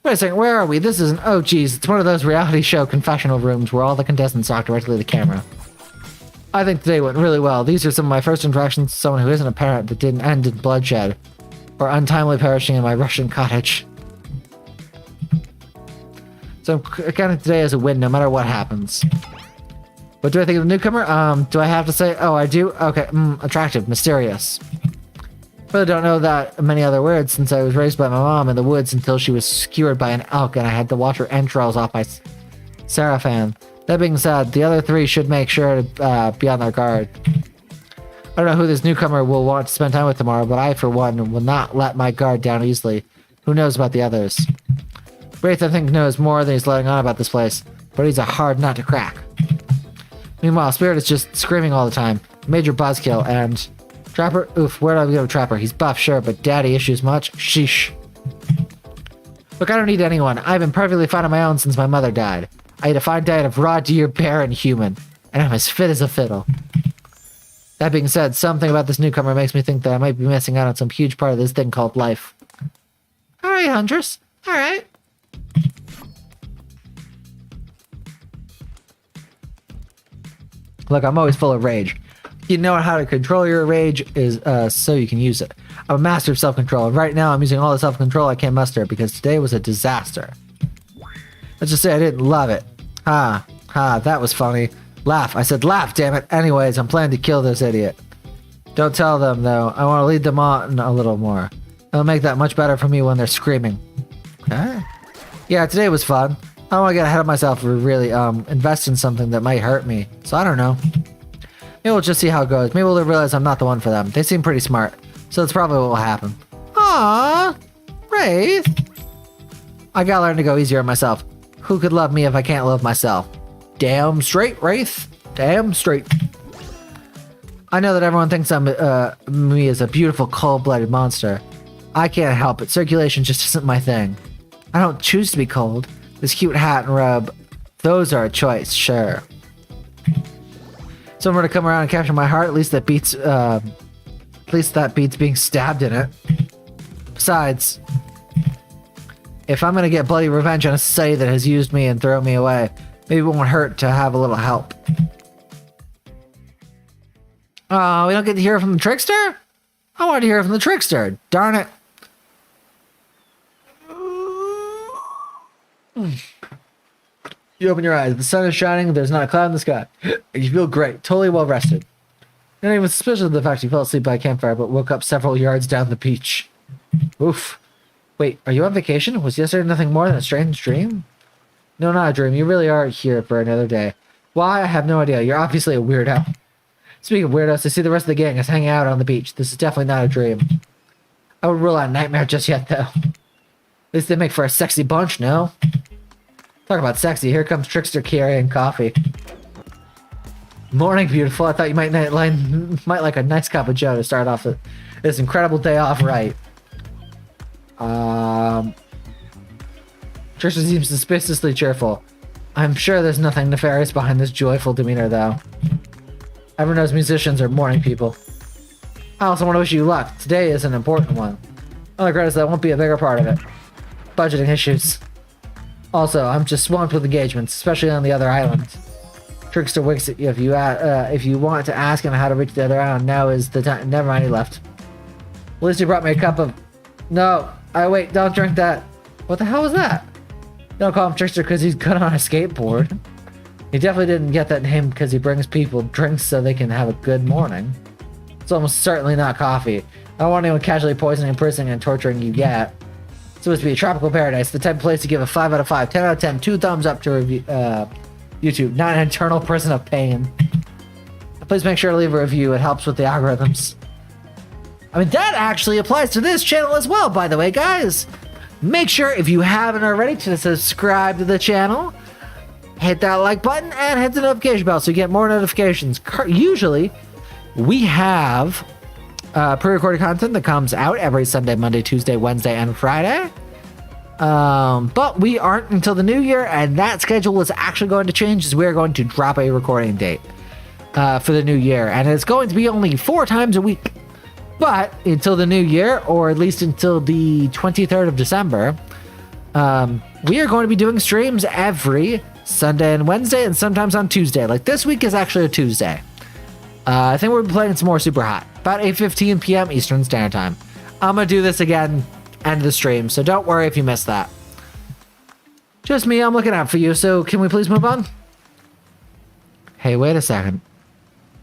Wait a second, where are we? This isn't... Oh, geez, it's one of those reality show confessional rooms where all the contestants talk directly to the camera. I think today went really well. These are some of my first interactions with someone who isn't a parent that didn't end in bloodshed. Or untimely perishing in my Russian cottage. So I'm counting today as a win no matter what happens. What do I think of the newcomer? Do I have to say? Oh, I do? Okay, attractive, mysterious. Really don't know that many other words since I was raised by my mom in the woods until she was skewered by an elk and I had to wash her entrails off my Sarafan. That being said, the other 3 should make sure to be on their guard. I don't know who this newcomer will want to spend time with tomorrow, but I, for one, will not let my guard down easily. Who knows about the others? Wraith, I think, knows more than he's letting on about this place, but he's a hard nut to crack. Meanwhile, Spirit is just screaming all the time. Major buzzkill, and... Trapper? Oof, where do I go with Trapper? He's buff, sure, but daddy issues much? Sheesh. Look, I don't need anyone. I've been perfectly fine on my own since my mother died. I eat a fine diet of raw deer, bear, and human, and I'm as fit as a fiddle. That being said, something about this newcomer makes me think that I might be missing out on some huge part of this thing called life. Alright, Huntress. Alright. Look, I'm always full of rage. You know how to control your rage is so you can use it. I'm a master of self-control, and right now I'm using all the self-control I can muster because today was a disaster. Let's just say I didn't love it. That was funny. Laugh. I said laugh, damn it. Anyways, I'm planning to kill this idiot. Don't tell them, though. I want to lead them on a little more. It'll make that much better for me when they're screaming. Okay. Yeah, today was fun. I don't want to get ahead of myself or really invest in something that might hurt me. So I don't know. Maybe we'll just see how it goes. Maybe we'll realize I'm not the one for them. They seem pretty smart. So that's probably what will happen. Aww. Wraith. I gotta learn to go easier on myself. Who could love me if I can't love myself? Damn straight, Wraith. Damn straight. I know that everyone thinks me as a beautiful, cold-blooded monster. I can't help it. Circulation just isn't my thing. I don't choose to be cold. This cute hat and robe, those are a choice, sure. Someone to come around and capture my heart. At least that beats being stabbed in it. Besides, if I'm gonna get bloody revenge on a society that has used me and thrown me away, maybe it won't hurt to have a little help. Oh, we don't get to hear from the trickster? I wanted to hear from the trickster. Darn it. You open your eyes. The sun is shining. There's not a cloud in the sky. You feel great. Totally well rested. Not even suspicious of the fact you fell asleep by a campfire, but woke up several yards down the beach. Oof. Wait, are you on vacation? Was yesterday nothing more than a strange dream? No, not a dream. You really are here for another day. Why? I have no idea. You're obviously a weirdo. Speaking of weirdos, I see the rest of the gang is hanging out on the beach. This is definitely not a dream. I wouldn't rule out a nightmare just yet, though. At least they make for a sexy bunch, no? Talk about sexy. Here comes Trickster carrying coffee. Morning, beautiful. I thought you might like a nice cup of joe to start off this incredible day off right. Trickster seems suspiciously cheerful. I'm sure there's nothing nefarious behind this joyful demeanor, though. Everyone knows musicians are morning people. I also want to wish you luck. Today is an important one. Only regret is that won't be a bigger part of it. Budgeting issues. Also, I'm just swamped with engagements, especially on the other islands. Trickster winks at you if you want to ask him how to reach the other island. Now is the time. Never mind, he left. At least he brought me a cup of... No, wait, don't drink that. What the hell was that? Don't call him Trickster because he's good on a skateboard. He definitely didn't get that name because he brings people drinks so they can have a good morning. It's almost certainly not coffee. I don't want anyone casually poisoning, imprisoning, and torturing you yet. It's supposed to be a tropical paradise, the type of place to give a 5 out of 5, 10 out of 10, 2 thumbs up to review, YouTube, not an eternal prison of pain. Please make sure to leave a review, it helps with the algorithms. I mean, that actually applies to this channel as well, by the way, guys. Make sure, if you haven't already, to subscribe to the channel. Hit that like button and hit the notification bell so you get more notifications. Usually, we have pre-recorded content that comes out every Sunday, Monday, Tuesday, Wednesday, and Friday. But we aren't until the new year, and that schedule is actually going to change as we're going to drop a recording date for the new year. And it's going to be only 4 times a week. But until the new year, or at least until the 23rd of December, we are going to be doing streams every Sunday and Wednesday, and sometimes on Tuesday. Like this week is actually a Tuesday. I think we'll be playing some more Super Hot, about 8:15 p.m. Eastern Standard Time. I'm gonna do this again, end of the stream, so don't worry if you missed that. Just me, I'm looking out for you, so can we please move on? Hey, wait a second.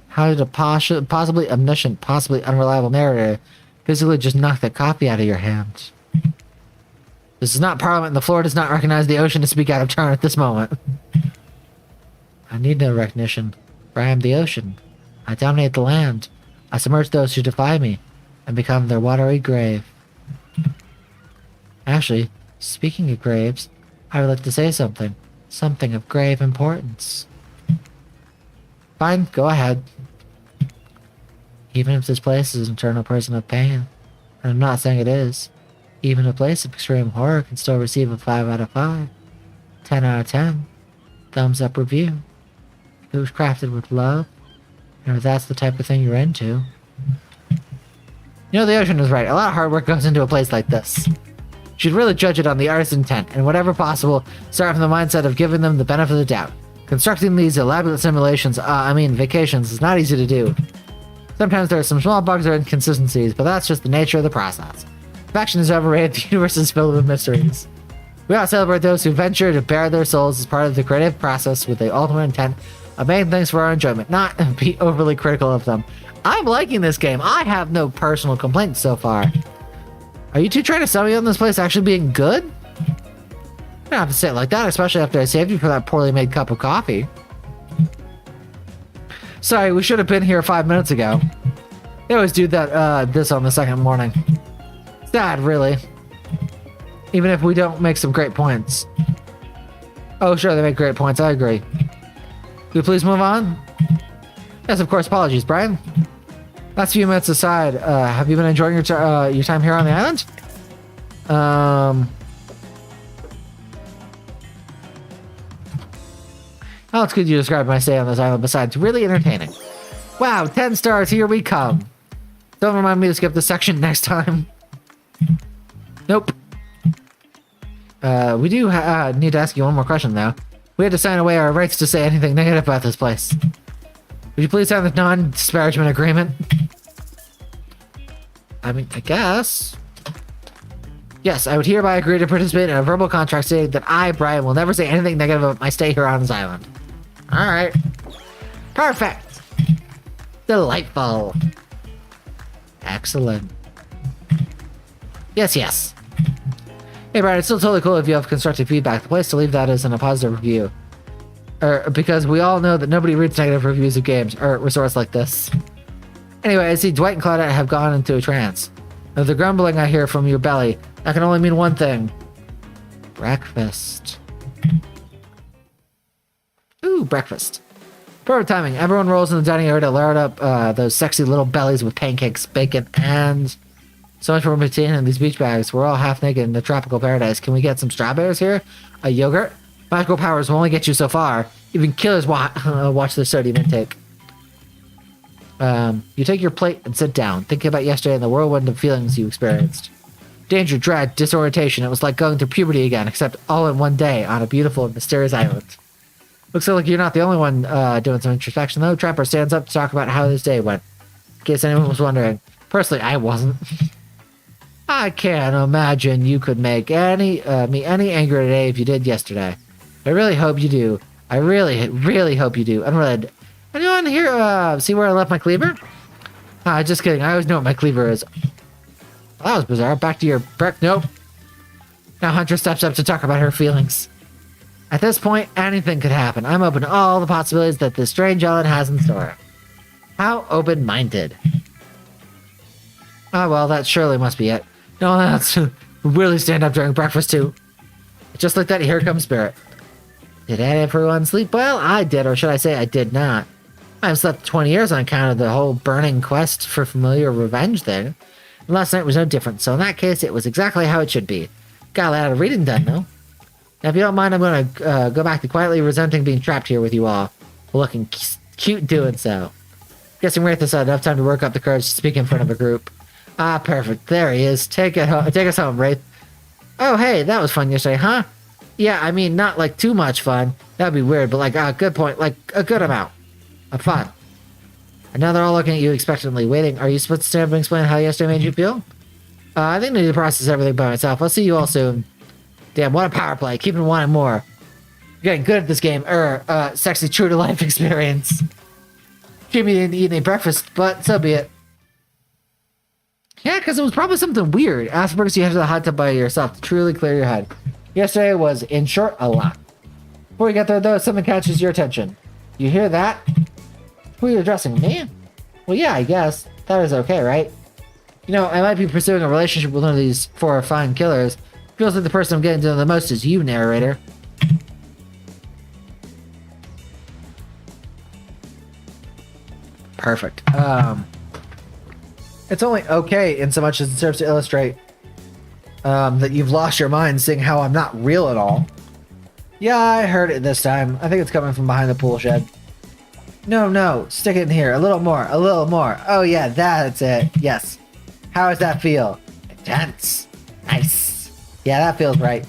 How did a possibly omniscient, possibly unreliable narrator physically just knock the copy out of your hands? This is not Parliament, and the floor does not recognize the ocean to speak out of turn at this moment. I need no recognition, for I am the ocean. I dominate the land. I submerge those who defy me, and become their watery grave. Actually, speaking of graves, I would like to say something. Something of grave importance. Fine, go ahead. Even if this place is an eternal prison of pain, and I'm not saying it is, even a place of extreme horror can still receive a 5 out of 5, 10 out of 10, thumbs up review. If it was crafted with love, and if that's the type of thing you're into. You know, the ocean is right. A lot of hard work goes into a place like this. You should really judge it on the artist's intent, and whatever possible, start from the mindset of giving them the benefit of the doubt. Constructing these elaborate simulations, vacations, is not easy to do. Sometimes there are some small bugs or inconsistencies, but that's just the nature of the process. Perfection is overrated, the universe is filled with mysteries. We ought to celebrate those who venture to bare their souls as part of the creative process with the ultimate intent A main things for our enjoyment, not be overly critical of them. I'm liking this game. I have no personal complaints so far. Are you two trying to sell me on this place actually being good? You don't have to say it like that, especially after I saved you for that poorly made cup of coffee. Sorry, we should have been here 5 minutes ago. They always do that, this on the second morning. Sad, really. Even if we don't make some great points. Oh, sure, they make great points. I agree. Could we please move on? Yes, of course. Apologies, Brian. Last few minutes aside, have you been enjoying your time here on the island? How else could you describe my stay on this island besides really entertaining? Wow, 10 stars, here we come. Don't remind me to skip this section next time. Nope. We do need to ask you one more question, though. We had to sign away our rights to say anything negative about this place. Would you please sign the non-disparagement agreement? I mean, I guess. Yes, I would hereby agree to participate in a verbal contract stating that I, Brian, will never say anything negative about my stay here on this island. Alright. Perfect. Delightful. Excellent. Yes, yes. Hey, Brian, it's still totally cool if you have constructive feedback. The place to leave that is in a positive review. Because we all know that nobody reads negative reviews of games or resorts like this. Anyway, I see Dwight and Claudette have gone into a trance. Now, the grumbling I hear from your belly, that can only mean one thing. Breakfast. Ooh, breakfast. Perfect timing. Everyone rolls in the dining area to load up those sexy little bellies with pancakes, bacon, and so much for poutine in these beach bags. We're all half naked in the tropical paradise. Can we get some strawberries here? A yogurt? Magical powers will only get you so far. Even killers watch their sodium intake. You take your plate and sit down, thinking about yesterday and the whirlwind of feelings you experienced. Danger, dread, disorientation. It was like going through puberty again, except all in one day on a beautiful and mysterious island. Looks like you're not the only one doing some introspection, though. Trapper stands up to talk about how this day went. In case anyone was wondering. Personally, I wasn't. I can't imagine you could make me any angrier today if you did yesterday. I really hope you do. I really, really hope you do. Unread. Anyone here see where I left my cleaver? Just kidding. I always know what my cleaver is. Well, that was bizarre. Back to your nope. Now Hunter steps up to talk about her feelings. At this point, anything could happen. I'm open to all the possibilities that this strange island has in store. How open-minded. Oh, well, that surely must be it. No, that's really stand up during breakfast, too. Just like that, here comes Spirit. Did everyone sleep well? I did, or should I say I did not. I've slept 20 years on account of the whole burning quest for familiar revenge thing. And last night was no different, so in that case, it was exactly how it should be. Got a lot of reading done, though. Now, if you don't mind, I'm going to go back to quietly resenting being trapped here with you all. Looking cute doing so. Guessing Wraith has had enough time to work up the courage to speak in front of a group. Ah, perfect. There he is. Take us home, Wraith. Oh, hey, that was fun yesterday, huh? Yeah, I mean, not like too much fun. That'd be weird, but like, good point. Like, a good amount of fun. And now they're all looking at you expectantly, waiting. Are you supposed to stand up and explain how yesterday made you feel? I think I need to process everything by myself. I'll see you all soon. Damn, what a power play. Keeping wanting more. You're getting good at this game. Sexy true-to-life experience. Jimmy didn't eat any breakfast, but so be it. Yeah, because it was probably something weird. Afterwards, you head to the hot tub by yourself to truly clear your head. Yesterday was, in short, a lot. Before you get there, though, something catches your attention. You hear that? Who are you addressing? Me? Well, yeah, I guess. That is okay, right? You know, I might be pursuing a relationship with one of these 4 fine killers. Feels like the person I'm getting to know the most is you, narrator. Perfect. It's only okay in so much as it serves to illustrate that you've lost your mind seeing how I'm not real at all. Yeah, I heard it this time. I think it's coming from behind the pool shed. No, stick it in here. A little more. Oh yeah, that's it. Yes. How does that feel? Intense. Nice. Yeah, that feels right.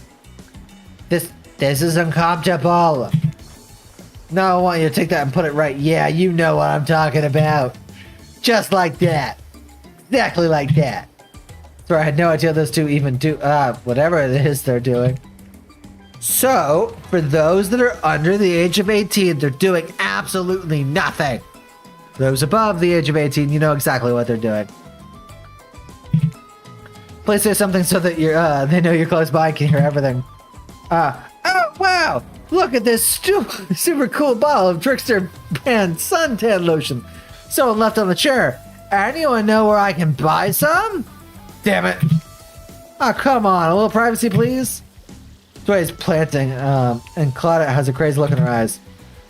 This is uncomfortable. No, I want you to take that and put it right. Yeah, you know what I'm talking about. Just like that. Exactly like that. Sorry, I had no idea those two even do, whatever it is they're doing. So, for those that are under the age of 18, they're doing absolutely nothing. Those above the age of 18, you know exactly what they're doing. Please say something so that they know you're close by and can hear everything. Oh, wow! Look at this super cool bottle of Trickster brand suntan lotion. Someone left on the chair. Anyone know where I can buy some? Damn it. Oh, come on. A little privacy, please. Dwayne's planting, and Claudia has a crazy look in her eyes.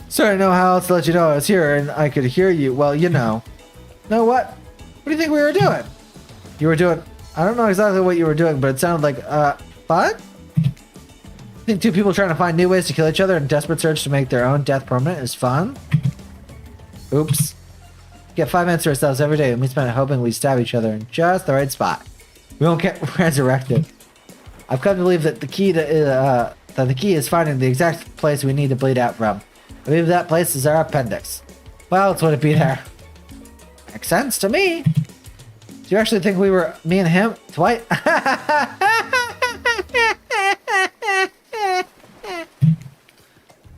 Sorry, I know how else to let you know I was here and I could hear you. Well, you know. Know what? What do you think we were doing? You were doing... I don't know exactly what you were doing, but it sounded like, fun? I think two people trying to find new ways to kill each other in desperate search to make their own death permanent is fun? Oops. Get 5 minutes to ourselves every day and we spend it hoping we stab each other in just the right spot. We won't get resurrected. I've come to believe that the key is finding the exact place we need to bleed out from. I believe that place is our appendix. Well, it's what it be there. Makes sense to me. Do you actually think we were me and him? Dwight? You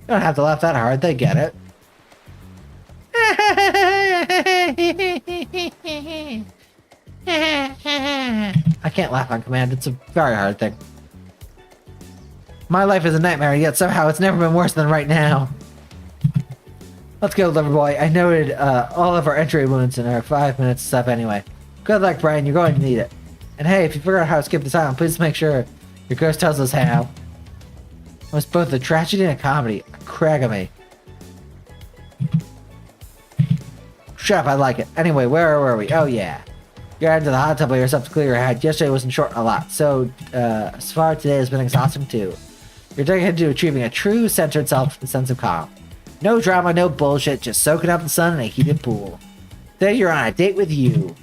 don't have to laugh that hard. They get it. I can't laugh on command. It's a very hard thing. My life is a nightmare, yet somehow it's never been worse than right now. Let's go, lover boy. I noted all of our entry wounds in our 5 minutes stuff anyway. Good luck, Brian. You're going to need it. And hey, if you figure out how to skip this island, please make sure your ghost tells us how. It was both a tragedy and a comedy. Crag of me. Shut up, I like it. Anyway, where were we? Oh, yeah. You're into the hot tub by yourself to clear your head. Yesterday wasn't short a lot, so far today has been exhausting too. You're dedicated to achieving a true centered self and sense of calm. No drama, no bullshit, just soaking up the sun in a heated pool. Today you're on a date with you.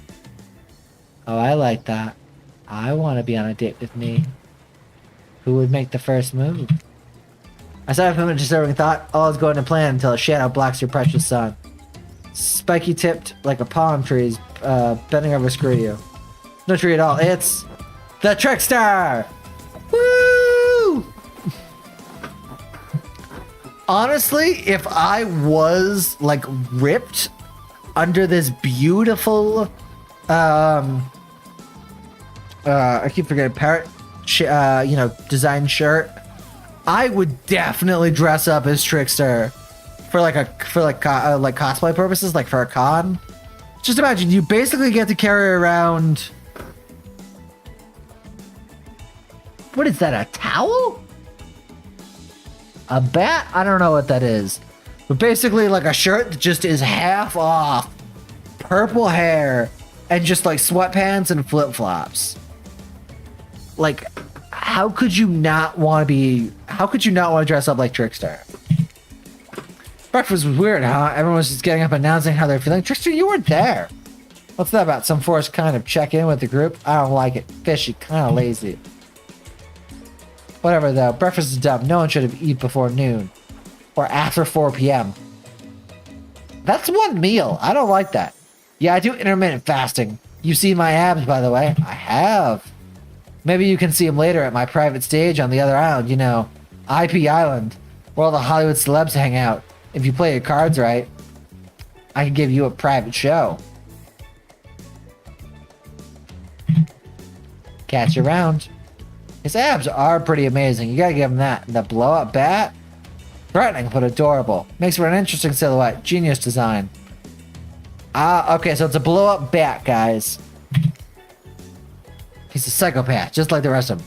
Oh, I like that. I want to be on a date with me. Who would make the first move? I started from a disturbing thought. All is going to plan until a shadow blocks your precious sun. Spiky tipped like a palm tree, bending over to screw you. No tree at all. It's the Trickster! Woo! Honestly, if I was like ripped under this beautiful, I keep forgetting parrot, design shirt, I would definitely dress up as Trickster for cosplay purposes, like for a con. Just imagine you basically get to carry around. What is that? A towel? A bat? I don't know what that is. But basically like a shirt that just is half off, purple hair, and just like sweatpants and flip-flops. Like, how could you not want to dress up like Trickster? Breakfast was weird, huh? Everyone was just getting up and announcing how they're feeling. Trickster, you weren't there. What's that about? Some forced kind of check-in with the group? I don't like it. Fishy, kind of lazy. Whatever though, breakfast is dumb. No one should have eaten before noon. Or after 4 p.m. That's one meal. I don't like that. Yeah, I do intermittent fasting. You've seen my abs, by the way. I have. Maybe you can see them later at my private stage on the other island, IP Island, where all the Hollywood celebs hang out. If you play your cards right, I can give you a private show. Catch you around. His abs are pretty amazing. You gotta give him that. And the blow-up bat? Threatening but adorable. Makes for an interesting silhouette. Genius design. Okay, so it's a blow-up bat, guys. He's a psychopath, just like the rest of them.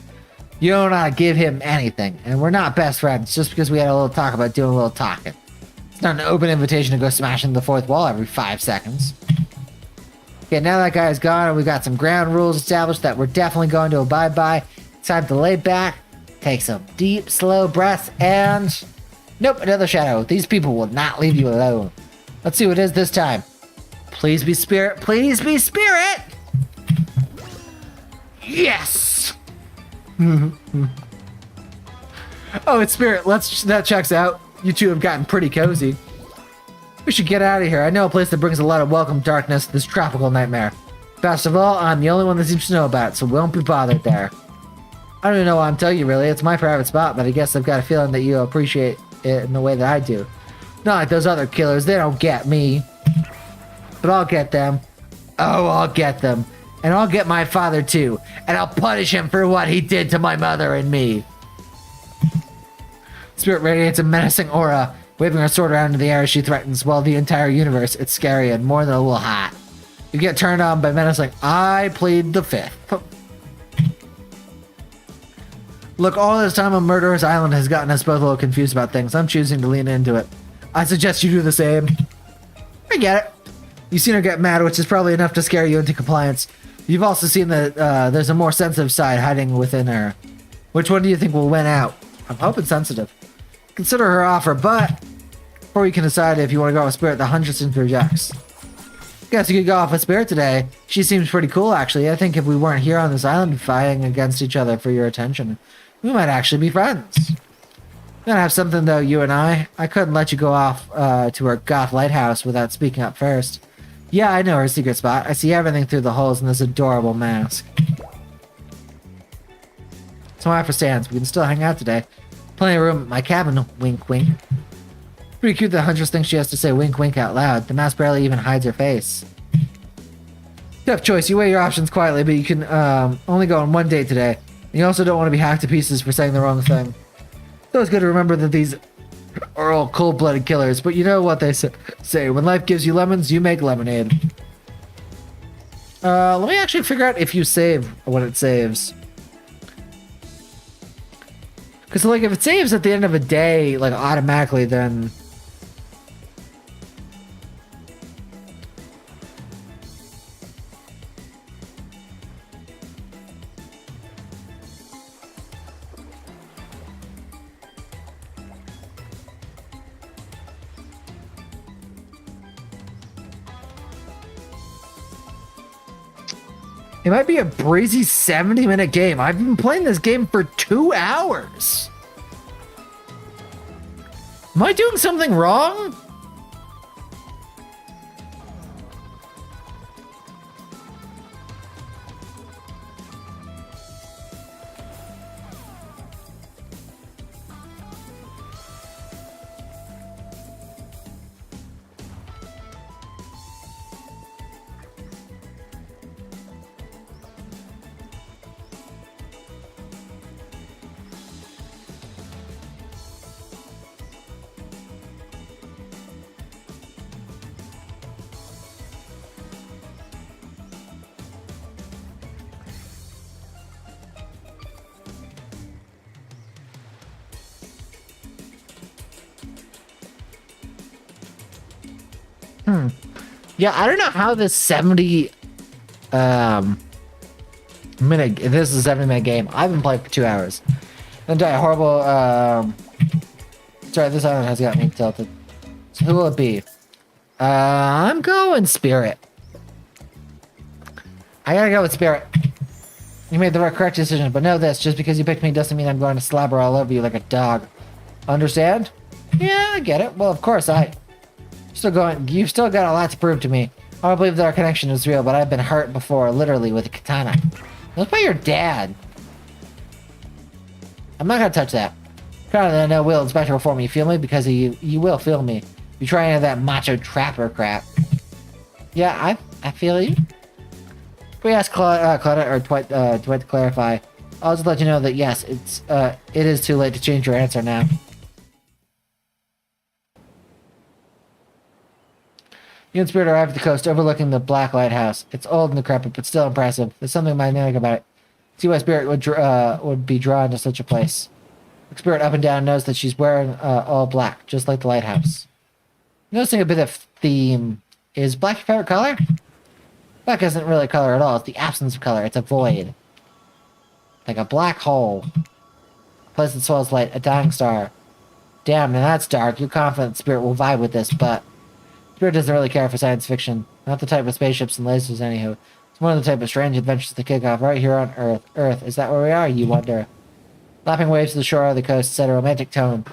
You don't want to give him anything. And we're not best friends just because we had a little talk about doing a little talking. It's not an open invitation to go smashing the fourth wall every 5 seconds. Okay, now that guy's gone and we've got some ground rules established that we're definitely going to abide by. It's time to lay back, take some deep, slow breaths, and... Nope, another shadow. These people will not leave you alone. Let's see what it is this time. Please be spirit. Please be spirit! Yes! Oh, it's spirit. That checks out. You two have gotten pretty cozy. We should get out of here. I know a place that brings a lot of welcome darkness to this tropical nightmare. Best of all, I'm the only one that seems to know about it, so we won't be bothered there. I don't even know what I'm telling you, really. It's my private spot, but I guess I've got a feeling that you appreciate it in the way that I do. Not like those other killers. They don't get me. But I'll get them. Oh, I'll get them. And I'll get my father, too. And I'll punish him for what he did to my mother and me. Spirit radiates a menacing aura, waving her sword around in the air as she threatens, well, the entire universe. It's scary and more than a little hot. You get turned on by menace like, I plead the fifth. Look, all this time on Murderous Island has gotten us both a little confused about things. I'm choosing to lean into it. I suggest you do the same. I get it. You've seen her get mad, which is probably enough to scare you into compliance. You've also seen that there's a more sensitive side hiding within her. Which one do you think will win out? I'm hoping sensitive. Consider her offer, but before you can decide if you want to go with Spirit, the Huntress rejects. Guess you could go off with Spirit today. She seems pretty cool, actually. I think if we weren't here on this island fighting against each other for your attention, we might actually be friends. Gotta have something, though, you and I. I couldn't let you go off to her goth lighthouse without speaking up first. Yeah, I know her secret spot. I see everything through the holes in this adorable mask. So my offer stands. We can still hang out today. Plenty of room at my cabin. Wink, wink. Pretty cute that Huntress thinks she has to say wink, wink out loud. The mask barely even hides her face. Tough choice. You weigh your options quietly, but you can only go on one date today. And you also don't want to be hacked to pieces for saying the wrong thing. So it's good to remember that these are all cold-blooded killers, but you know what they say. When life gives you lemons, you make lemonade. Let me actually figure out if you save when it saves. Because, like, if it saves at the end of a day, like, automatically, then... It might be a breezy 70-minute game. I've been playing this game for 2 hours. Am I doing something wrong? Yeah, I don't know how this 70 minute, this is a 70-minute game. I've been playing for 2 hours. Then die a horrible sorry, this island has got me tilted. So who will it be? I'm going Spirit. I gotta go with Spirit. You made the correct decision, but know this, just because you picked me doesn't mean I'm going to slobber all over you like a dog. Understand? Yeah, I get it. Well, of course, you've still got a lot to prove to me. I don't believe that our connection is real, but I've been hurt before, literally, with a katana. Look by your dad. I'm not gonna touch that. Currently, I know Will is better for me. You feel me? Because you will feel me. You try any of that macho trapper crap. Yeah, I feel you. We asked Claudette or Dwight to clarify. I'll just let you know that yes, it is too late to change your answer now. You and Spirit arrive at the coast overlooking the Black Lighthouse. It's old and decrepit, but still impressive. There's something magnetic about it. See why Spirit would be drawn to such a place. Spirit up and down knows that she's wearing all black, just like the lighthouse. Noticing a bit of theme. Is black your favorite color? Black isn't really color at all. It's the absence of color. It's a void. Like a black hole. A place that swells light. A dying star. Damn, now that's dark. You're confident Spirit will vibe with this, but... Spirit doesn't really care for science fiction. Not the type of spaceships and lasers, anywho. It's more the type of strange adventures to kick off right here on Earth. Earth, is that where we are, you wonder? Lapping waves to the shore of the coast set a romantic tone.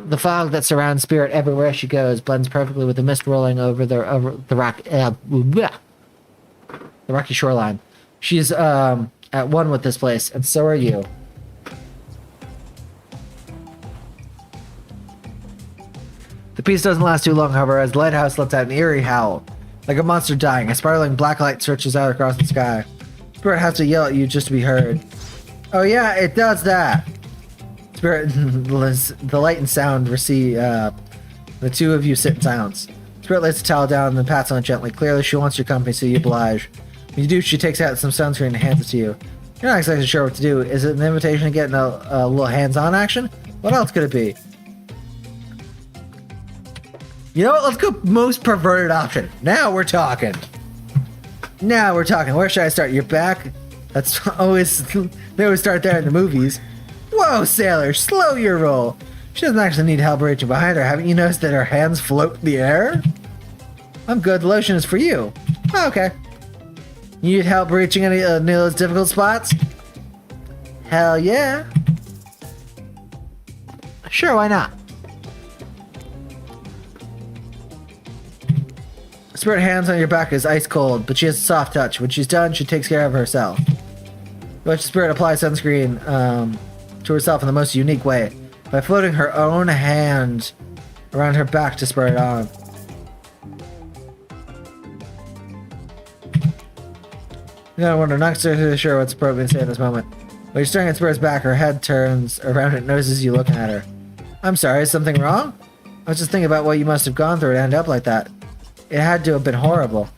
The fog that surrounds Spirit everywhere she goes blends perfectly with the mist rolling over the rocky shoreline. She's at one with this place, and so are you. The peace doesn't last too long, however, as the lighthouse lets out an eerie howl. Like a monster dying, a spiraling black light stretches out across the sky. Spirit has to yell at you just to be heard. Oh yeah, it does that! Spirit, the light and sound recede. The two of you sit in silence. Spirit lays the towel down and then pats on it gently. Clearly, she wants your company, so you oblige. When you do, she takes out some sunscreen and hands it to you. You're not exactly sure what to do. Is it an invitation to get in a little hands-on action? What else could it be? You know what? Let's go most perverted option. Now we're talking. Now we're talking. Where should I start? Your back? That's always... They always start there in the movies. Whoa, sailor, slow your roll. She doesn't actually need help reaching behind her. Haven't you noticed that her hands float in the air? I'm good. The lotion is for you. Oh, okay. You need help reaching any of those difficult spots? Hell yeah. Sure, why not? Spirit hands on your back is ice cold, but she has a soft touch. When she's done, she takes care of herself. But Spirit applies sunscreen to herself in the most unique way, by floating her own hand around her back to spur it on. You know, we're not so sure what's appropriate to say at this moment. While you're staring at Spirit's back, her head turns around and notices you looking at her. I'm sorry, is something wrong? I was just thinking about what you must have gone through to end up like that. It had to have been horrible.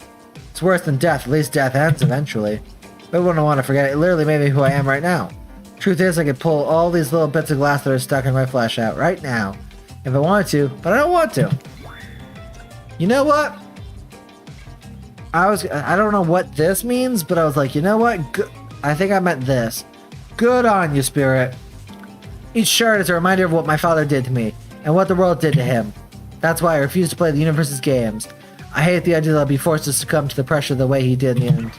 It's worse than death. At least death ends eventually. But I wouldn't want to forget it. It literally made me who I am right now. Truth is, I could pull all these little bits of glass that are stuck in my flesh out right now. If I wanted to, but I don't want to. You know what? I don't know what this means, but I was like, you know what? I think I meant this. Good on you, Spirit. Each shard is a reminder of what my father did to me, and what the world did to him. That's why I refuse to play the universe's games. I hate the idea that I'll be forced to succumb to the pressure the way he did in the end.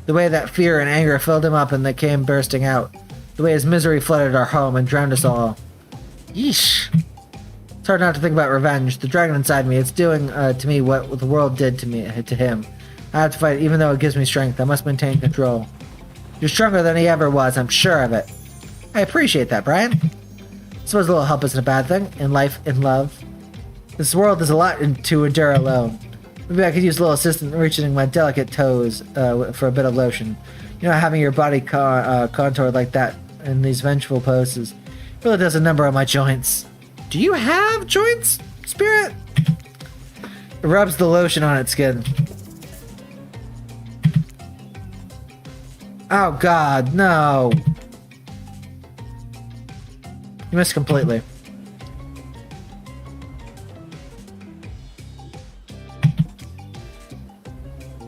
The way that fear and anger filled him up and they came bursting out. The way his misery flooded our home and drowned us all. Yeesh. It's hard not to think about revenge. The dragon inside me, it's doing to me what the world did to him. I have to fight even though it gives me strength. I must maintain control. You're stronger than he ever was, I'm sure of it. I appreciate that, Brian. I suppose a little help isn't a bad thing. In life, in love. This world is a lot to endure alone. Maybe I could use a little assistance in reaching my delicate toes for a bit of lotion. You know, having your body contoured like that in these vengeful poses really does a number on my joints. Do you have joints, Spirit? It rubs the lotion on its skin. Oh God, no. You missed completely.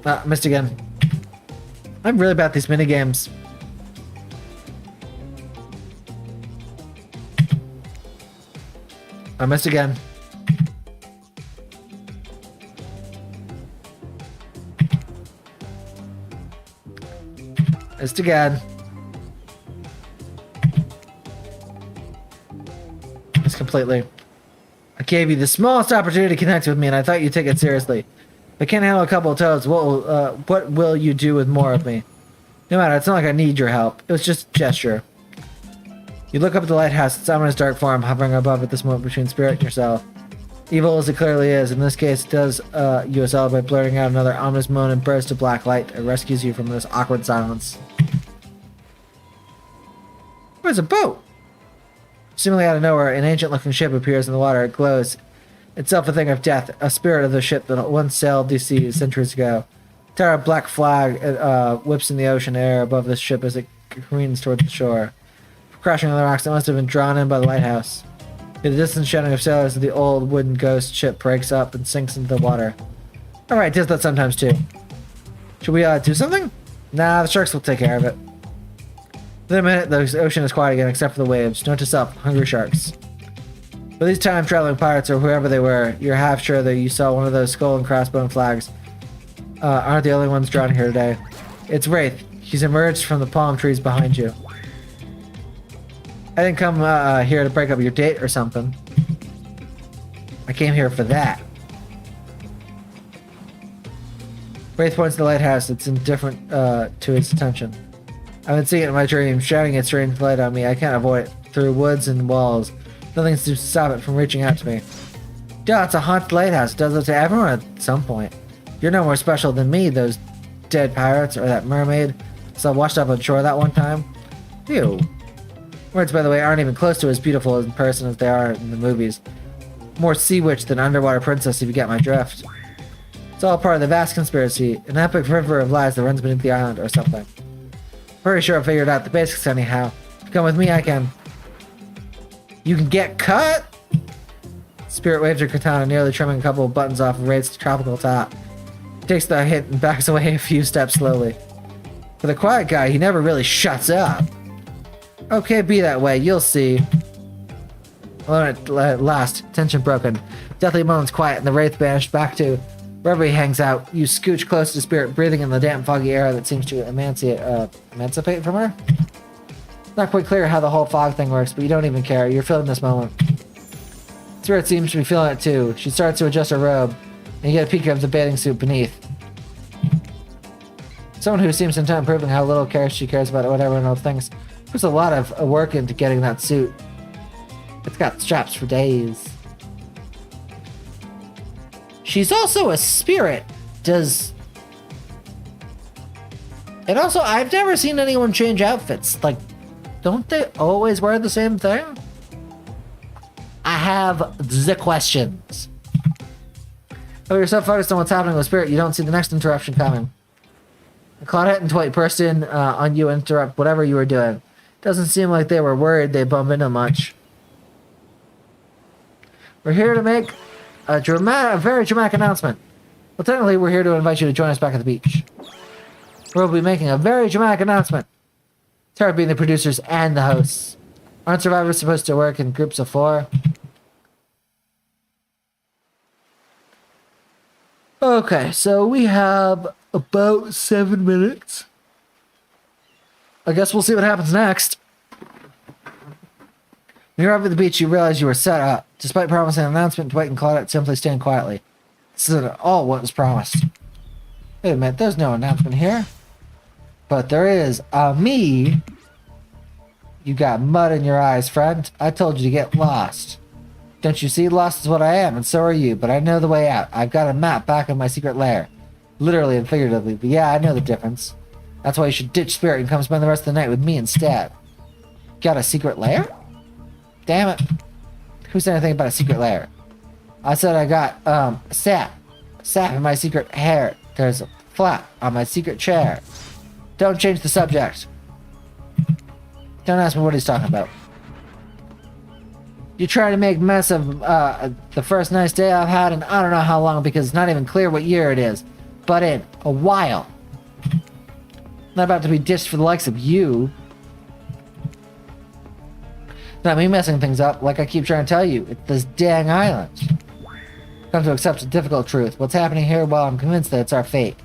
Ah, missed again. I'm really bad at these minigames. I missed again. Missed again. Missed completely. I gave you the smallest opportunity to connect with me and I thought you'd take it seriously. If I can't handle a couple of toads, what will you do with more of me? No matter, it's not like I need your help. It was just a gesture. You look up at the lighthouse, its ominous dark form hovering above at this moment between Spirit and yourself. Evil as it clearly is, in this case, it does you a solid by blurting out another ominous moan and burst of black light that rescues you from this awkward silence. Where's a boat? Seemingly out of nowhere, an ancient-looking ship appears in the water. It glows, itself a thing of death, a spirit of the ship that once sailed these seas centuries ago. A tire black flag whips in the ocean air above this ship as it careens towards the shore. Crashing on the rocks that must have been drawn in by the lighthouse. The distant shouting of sailors as the old wooden ghost ship breaks up and sinks into the water. Alright, does that sometimes too. Should we do something? Nah, the sharks will take care of it. Within a minute, the ocean is quiet again except for the waves. Note to self, hungry sharks. For these time-traveling pirates or whoever they were, you're half sure that you saw one of those skull and crossbone flags. Aren't the only ones drawn here today. It's Wraith. She's emerged from the palm trees behind you. I didn't come here to break up your date or something. I came here for that. Wraith points to the lighthouse. It's indifferent to its attention. I've been seeing it in my dreams, shining its strange light on me. I can't avoid it. Through woods and walls. Nothing to stop it from reaching out to me. Yeah, it's a haunted lighthouse. It does it to everyone at some point. You're no more special than me, those dead pirates, or that mermaid. So I washed up on shore that one time. Ew. Words, by the way, aren't even close to as beautiful in person as they are in the movies. More sea witch than underwater princess, if you get my drift. It's all part of the vast conspiracy, an epic river of lies that runs beneath the island, or something. Pretty sure I figured out the basics anyhow. If you come with me, I can... You can get cut? Spirit waves her katana, nearly trimming a couple of buttons off of Wraith's tropical top. He takes the hit and backs away a few steps slowly. For the quiet guy, he never really shuts up. Okay, be that way, you'll see. Alone at last, tension broken. Deathly moments quiet and the Wraith banished back to wherever he hangs out. You scooch close to Spirit, breathing in the damp, foggy air that seems to emancipate from her? Not quite clear how the whole fog thing works, but you don't even care. You're feeling this moment. Spirit seems to be feeling it too. She starts to adjust her robe, and you get a peek of the bathing suit beneath. Someone who seems intent on proving how little she cares about what everyone else thinks. There's a lot of work into getting that suit. It's got straps for days. She's also a spirit. And also, I've never seen anyone change outfits. Like, don't they always wear the same thing? I have the questions. Oh, you're so focused on what's happening with Spirit, you don't see the next interruption coming. Claudette and Dwight burst in on you and interrupt whatever you were doing. Doesn't seem like they were worried they bump into much. We're here to make a very dramatic announcement. Well, technically, we're here to invite you to join us back at the beach. We'll be making a very dramatic announcement. It's hard being the producers and the hosts. Aren't survivors supposed to work in groups of 4? Okay, so we have about 7 minutes. I guess we'll see what happens next. When you're up at the beach, you realize you were set up. Despite promising an announcement, Dwight and Claudette simply stand quietly. This isn't at all what was promised. Wait a minute, there's no announcement here. But there is me. You got mud in your eyes, friend. I told you to get lost. Don't you see? Lost is what I am, and so are you, but I know the way out. I've got a map back in my secret lair. Literally and figuratively, but yeah, I know the difference. That's why you should ditch Spirit and come spend the rest of the night with me instead. Got a secret lair? Damn it. Who said anything about a secret lair? I said I got, sap. Sap in my secret hair. There's a flap on my secret chair. Don't change the subject. Don't ask me what he's talking about. You try to make mess of the first nice day I've had in I don't know how long because it's not even clear what year it is. But in a while. Not about to be ditched for the likes of you. Not me messing things up, like I keep trying to tell you. It's this dang island. Come to accept a difficult truth. What's happening here, well, I'm convinced that it's our fate.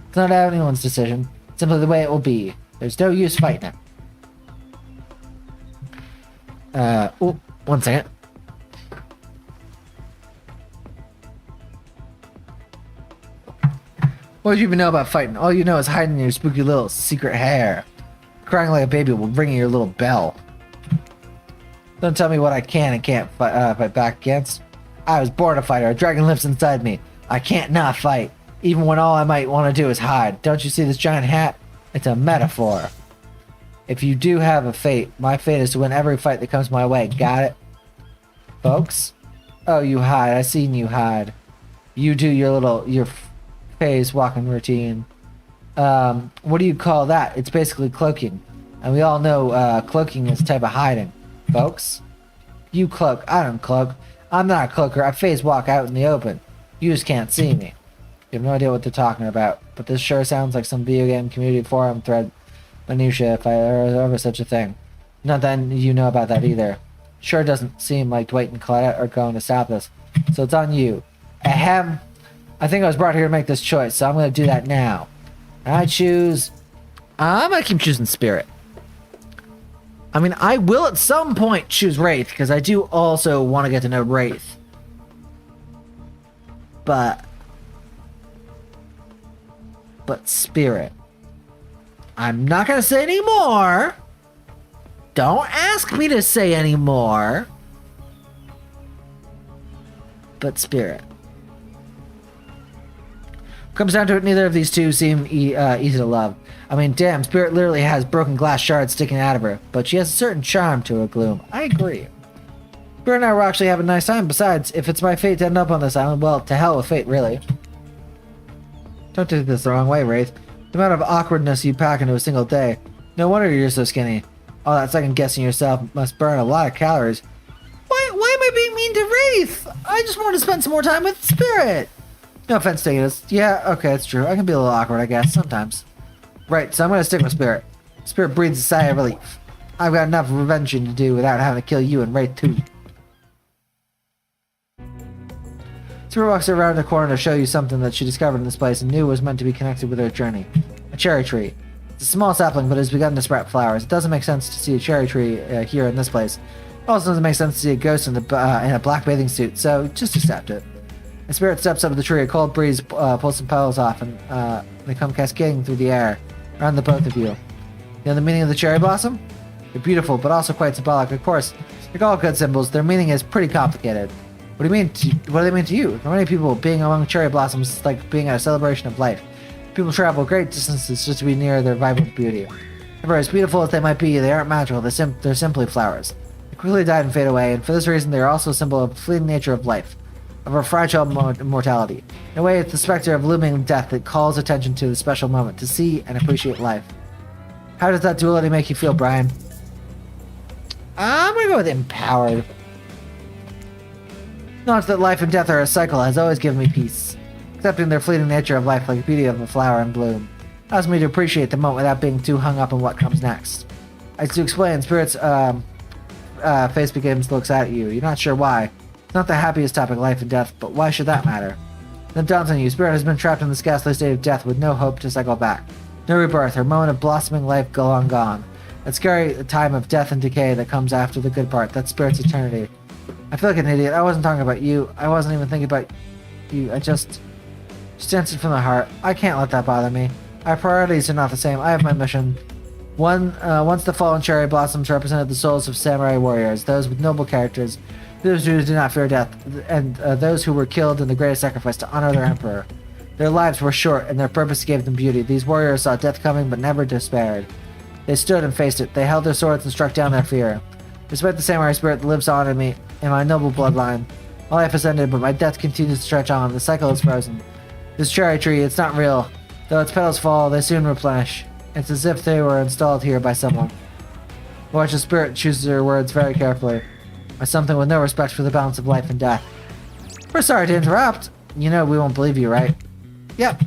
It's not anyone's decision. It's simply the way it will be. There's no use fighting it. One second. What do you even know about fighting? All you know is hiding in your spooky little secret hair. Crying like a baby will ring your little bell. Don't tell me what I can and can't fight back against. I was born a fighter. A dragon lives inside me. I can't not fight. Even when all I might want to do is hide. Don't you see this giant hat? It's a metaphor. If you do have a fate, my fate is to win every fight that comes my way. Got it? Folks? Oh, you hide. I seen you hide. You do your phase walking routine. What do you call that? It's basically cloaking. And we all know cloaking is a type of hiding. Folks? You cloak. I don't cloak. I'm not a cloaker. I phase walk out in the open. You just can't see me. You have no idea what they're talking about. But this sure sounds like some video game community forum thread minutia if I ever such a thing. Not that you know about that either. Sure doesn't seem like Dwight and Claudette are going to stop this. So it's on you. Ahem. I think I was brought here to make this choice, so I'm going to do that now. And I choose... I'm going to keep choosing Spirit. I mean, I will at some point choose Wraith, because I do also want to get to know Wraith. But Spirit. I'm not going to say any more. Don't ask me to say any more. but Spirit. Comes down to it, neither of these two seem easy to love. I mean, damn, Spirit literally has broken glass shards sticking out of her, but she has a certain charm to her gloom. I agree. Spirit and I will actually have a nice time. Besides, if it's my fate to end up on this island, well, to hell with fate, really. Don't take this the wrong way, Wraith. The amount of awkwardness you pack into a single day. No wonder you're so skinny. All that second guessing yourself must burn a lot of calories. Why am I being mean to Wraith? I just want to spend some more time with Spirit. No offense taken. Yeah, okay, it's true. I can be a little awkward, I guess, sometimes. Right, so I'm gonna stick with Spirit. Spirit breathes a sigh of relief. I've got enough revenging to do without having to kill you and Wraith too. Spirit walks around the corner to show you something that she discovered in this place and knew was meant to be connected with her journey. A cherry tree. It's a small sapling, but it has begun to sprout flowers. It doesn't make sense to see a cherry tree here in this place. It also doesn't make sense to see a ghost in a black bathing suit, so just accept it. The Spirit steps up to the tree. A cold breeze pulls some petals off, and they come cascading through the air around the both of you. You know the meaning of the cherry blossom? They're beautiful, but also quite symbolic. Of course, like all good symbols, their meaning is pretty complicated. What do they mean to you? For many people, being among cherry blossoms is like being at a celebration of life. People travel great distances just to be near their vibrant beauty. However, as beautiful as they might be, they aren't magical. They're simply flowers. They quickly die and fade away, and for this reason, they are also a symbol of the fleeting nature of life, of our fragile mortality. In a way, it's the specter of looming death that calls attention to the special moment, to see and appreciate life. How does that duality make you feel, Brian? I'm gonna go with empowered. Knowledge that life and death are a cycle has always given me peace. Accepting their fleeting nature of life like the beauty of a flower in bloom allows me to appreciate the moment without being too hung up on what comes next. As to explain, Spirit's face begins to look sad at you. You're not sure why. It's not the happiest topic, life and death, but why should that matter? Then dawns on you. Spirit has been trapped in this ghastly state of death with no hope to cycle back. No rebirth, her moment of blossoming life long gone. That scary time of death and decay that comes after the good part. That's Spirit's eternity. I feel like an idiot. I wasn't talking about you. I wasn't even thinking about you. I just answered from the heart. I can't let that bother me. Our priorities are not the same. I have my mission. Once the fallen cherry blossoms represented the souls of samurai warriors, those with noble characters, those who do not fear death, and those who were killed in the greatest sacrifice to honor their emperor. Their lives were short, and their purpose gave them beauty. These warriors saw death coming, but never despaired. They stood and faced it. They held their swords and struck down their fear. Despite the samurai spirit that lives on in me, in my noble bloodline, my life has ended, but my death continues to stretch on. The cycle is frozen. This cherry tree, it's not real. Though its petals fall, they soon replenish. It's as if they were installed here by someone. Watch the spirit chooses her words very carefully. By something with no respect for the balance of life and death. We're sorry to interrupt. You know we won't believe you, right? Yep.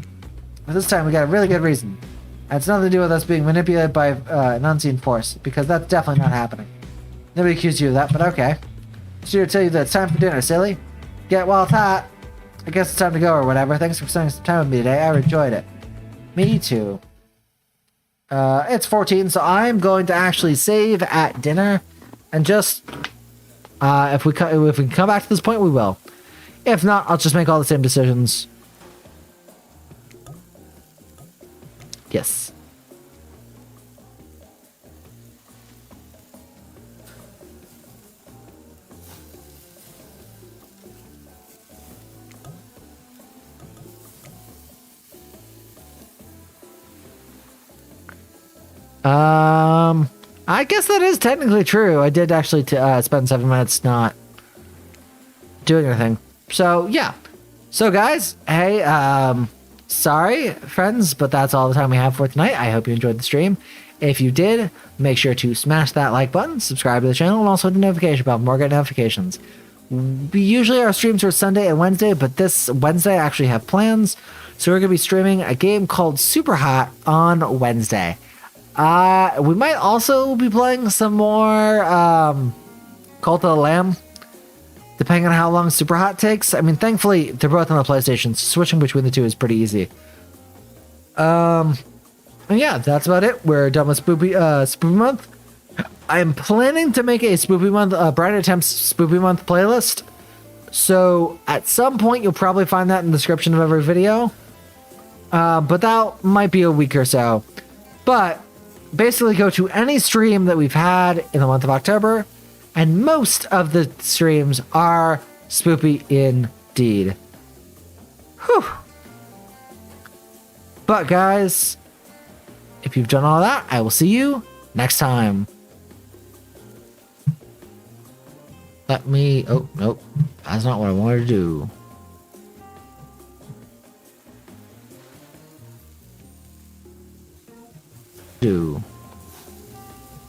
But this time we got a really good reason. And it's nothing to do with us being manipulated by an unseen force, because that's definitely not happening. Nobody accused you of that, but okay. Just here to tell you that it's time for dinner, silly. Get well hot. I guess it's time to go or whatever. Thanks for spending some time with me today. I enjoyed it. Me too. It's 14, so I'm going to actually save at dinner, and just if we can come back to this point, we will. If not, I'll just make all the same decisions. Yes. I guess that is technically true. I did actually spend 7 minutes not doing anything. So, yeah. So, guys, hey, sorry, friends, but that's all the time we have for tonight. I hope you enjoyed the stream. If you did, make sure to smash that like button, subscribe to the channel, and also hit the notification bell for more great notifications. Usually our streams are Sunday and Wednesday, but this Wednesday I actually have plans. So we're going to be streaming a game called Super Hot on Wednesday. We might also be playing some more Cult of the Lamb, depending on how long Super Hot takes. I mean, thankfully, they're both on the PlayStation, so switching between the two is pretty easy. And yeah, that's about it. We're done with Spoopy Month. I'm planning to make a Spoopy Month, Brian Attempts Spoopy Month playlist. So at some point, you'll probably find that in the description of every video. But that might be a week or so. But basically go to any stream that we've had in the month of October, and most of the streams are Spoopy in Indeed. Whew. But guys, if you've done all that, I will see you next time. Let me... Oh, nope. That's not what I wanted to do.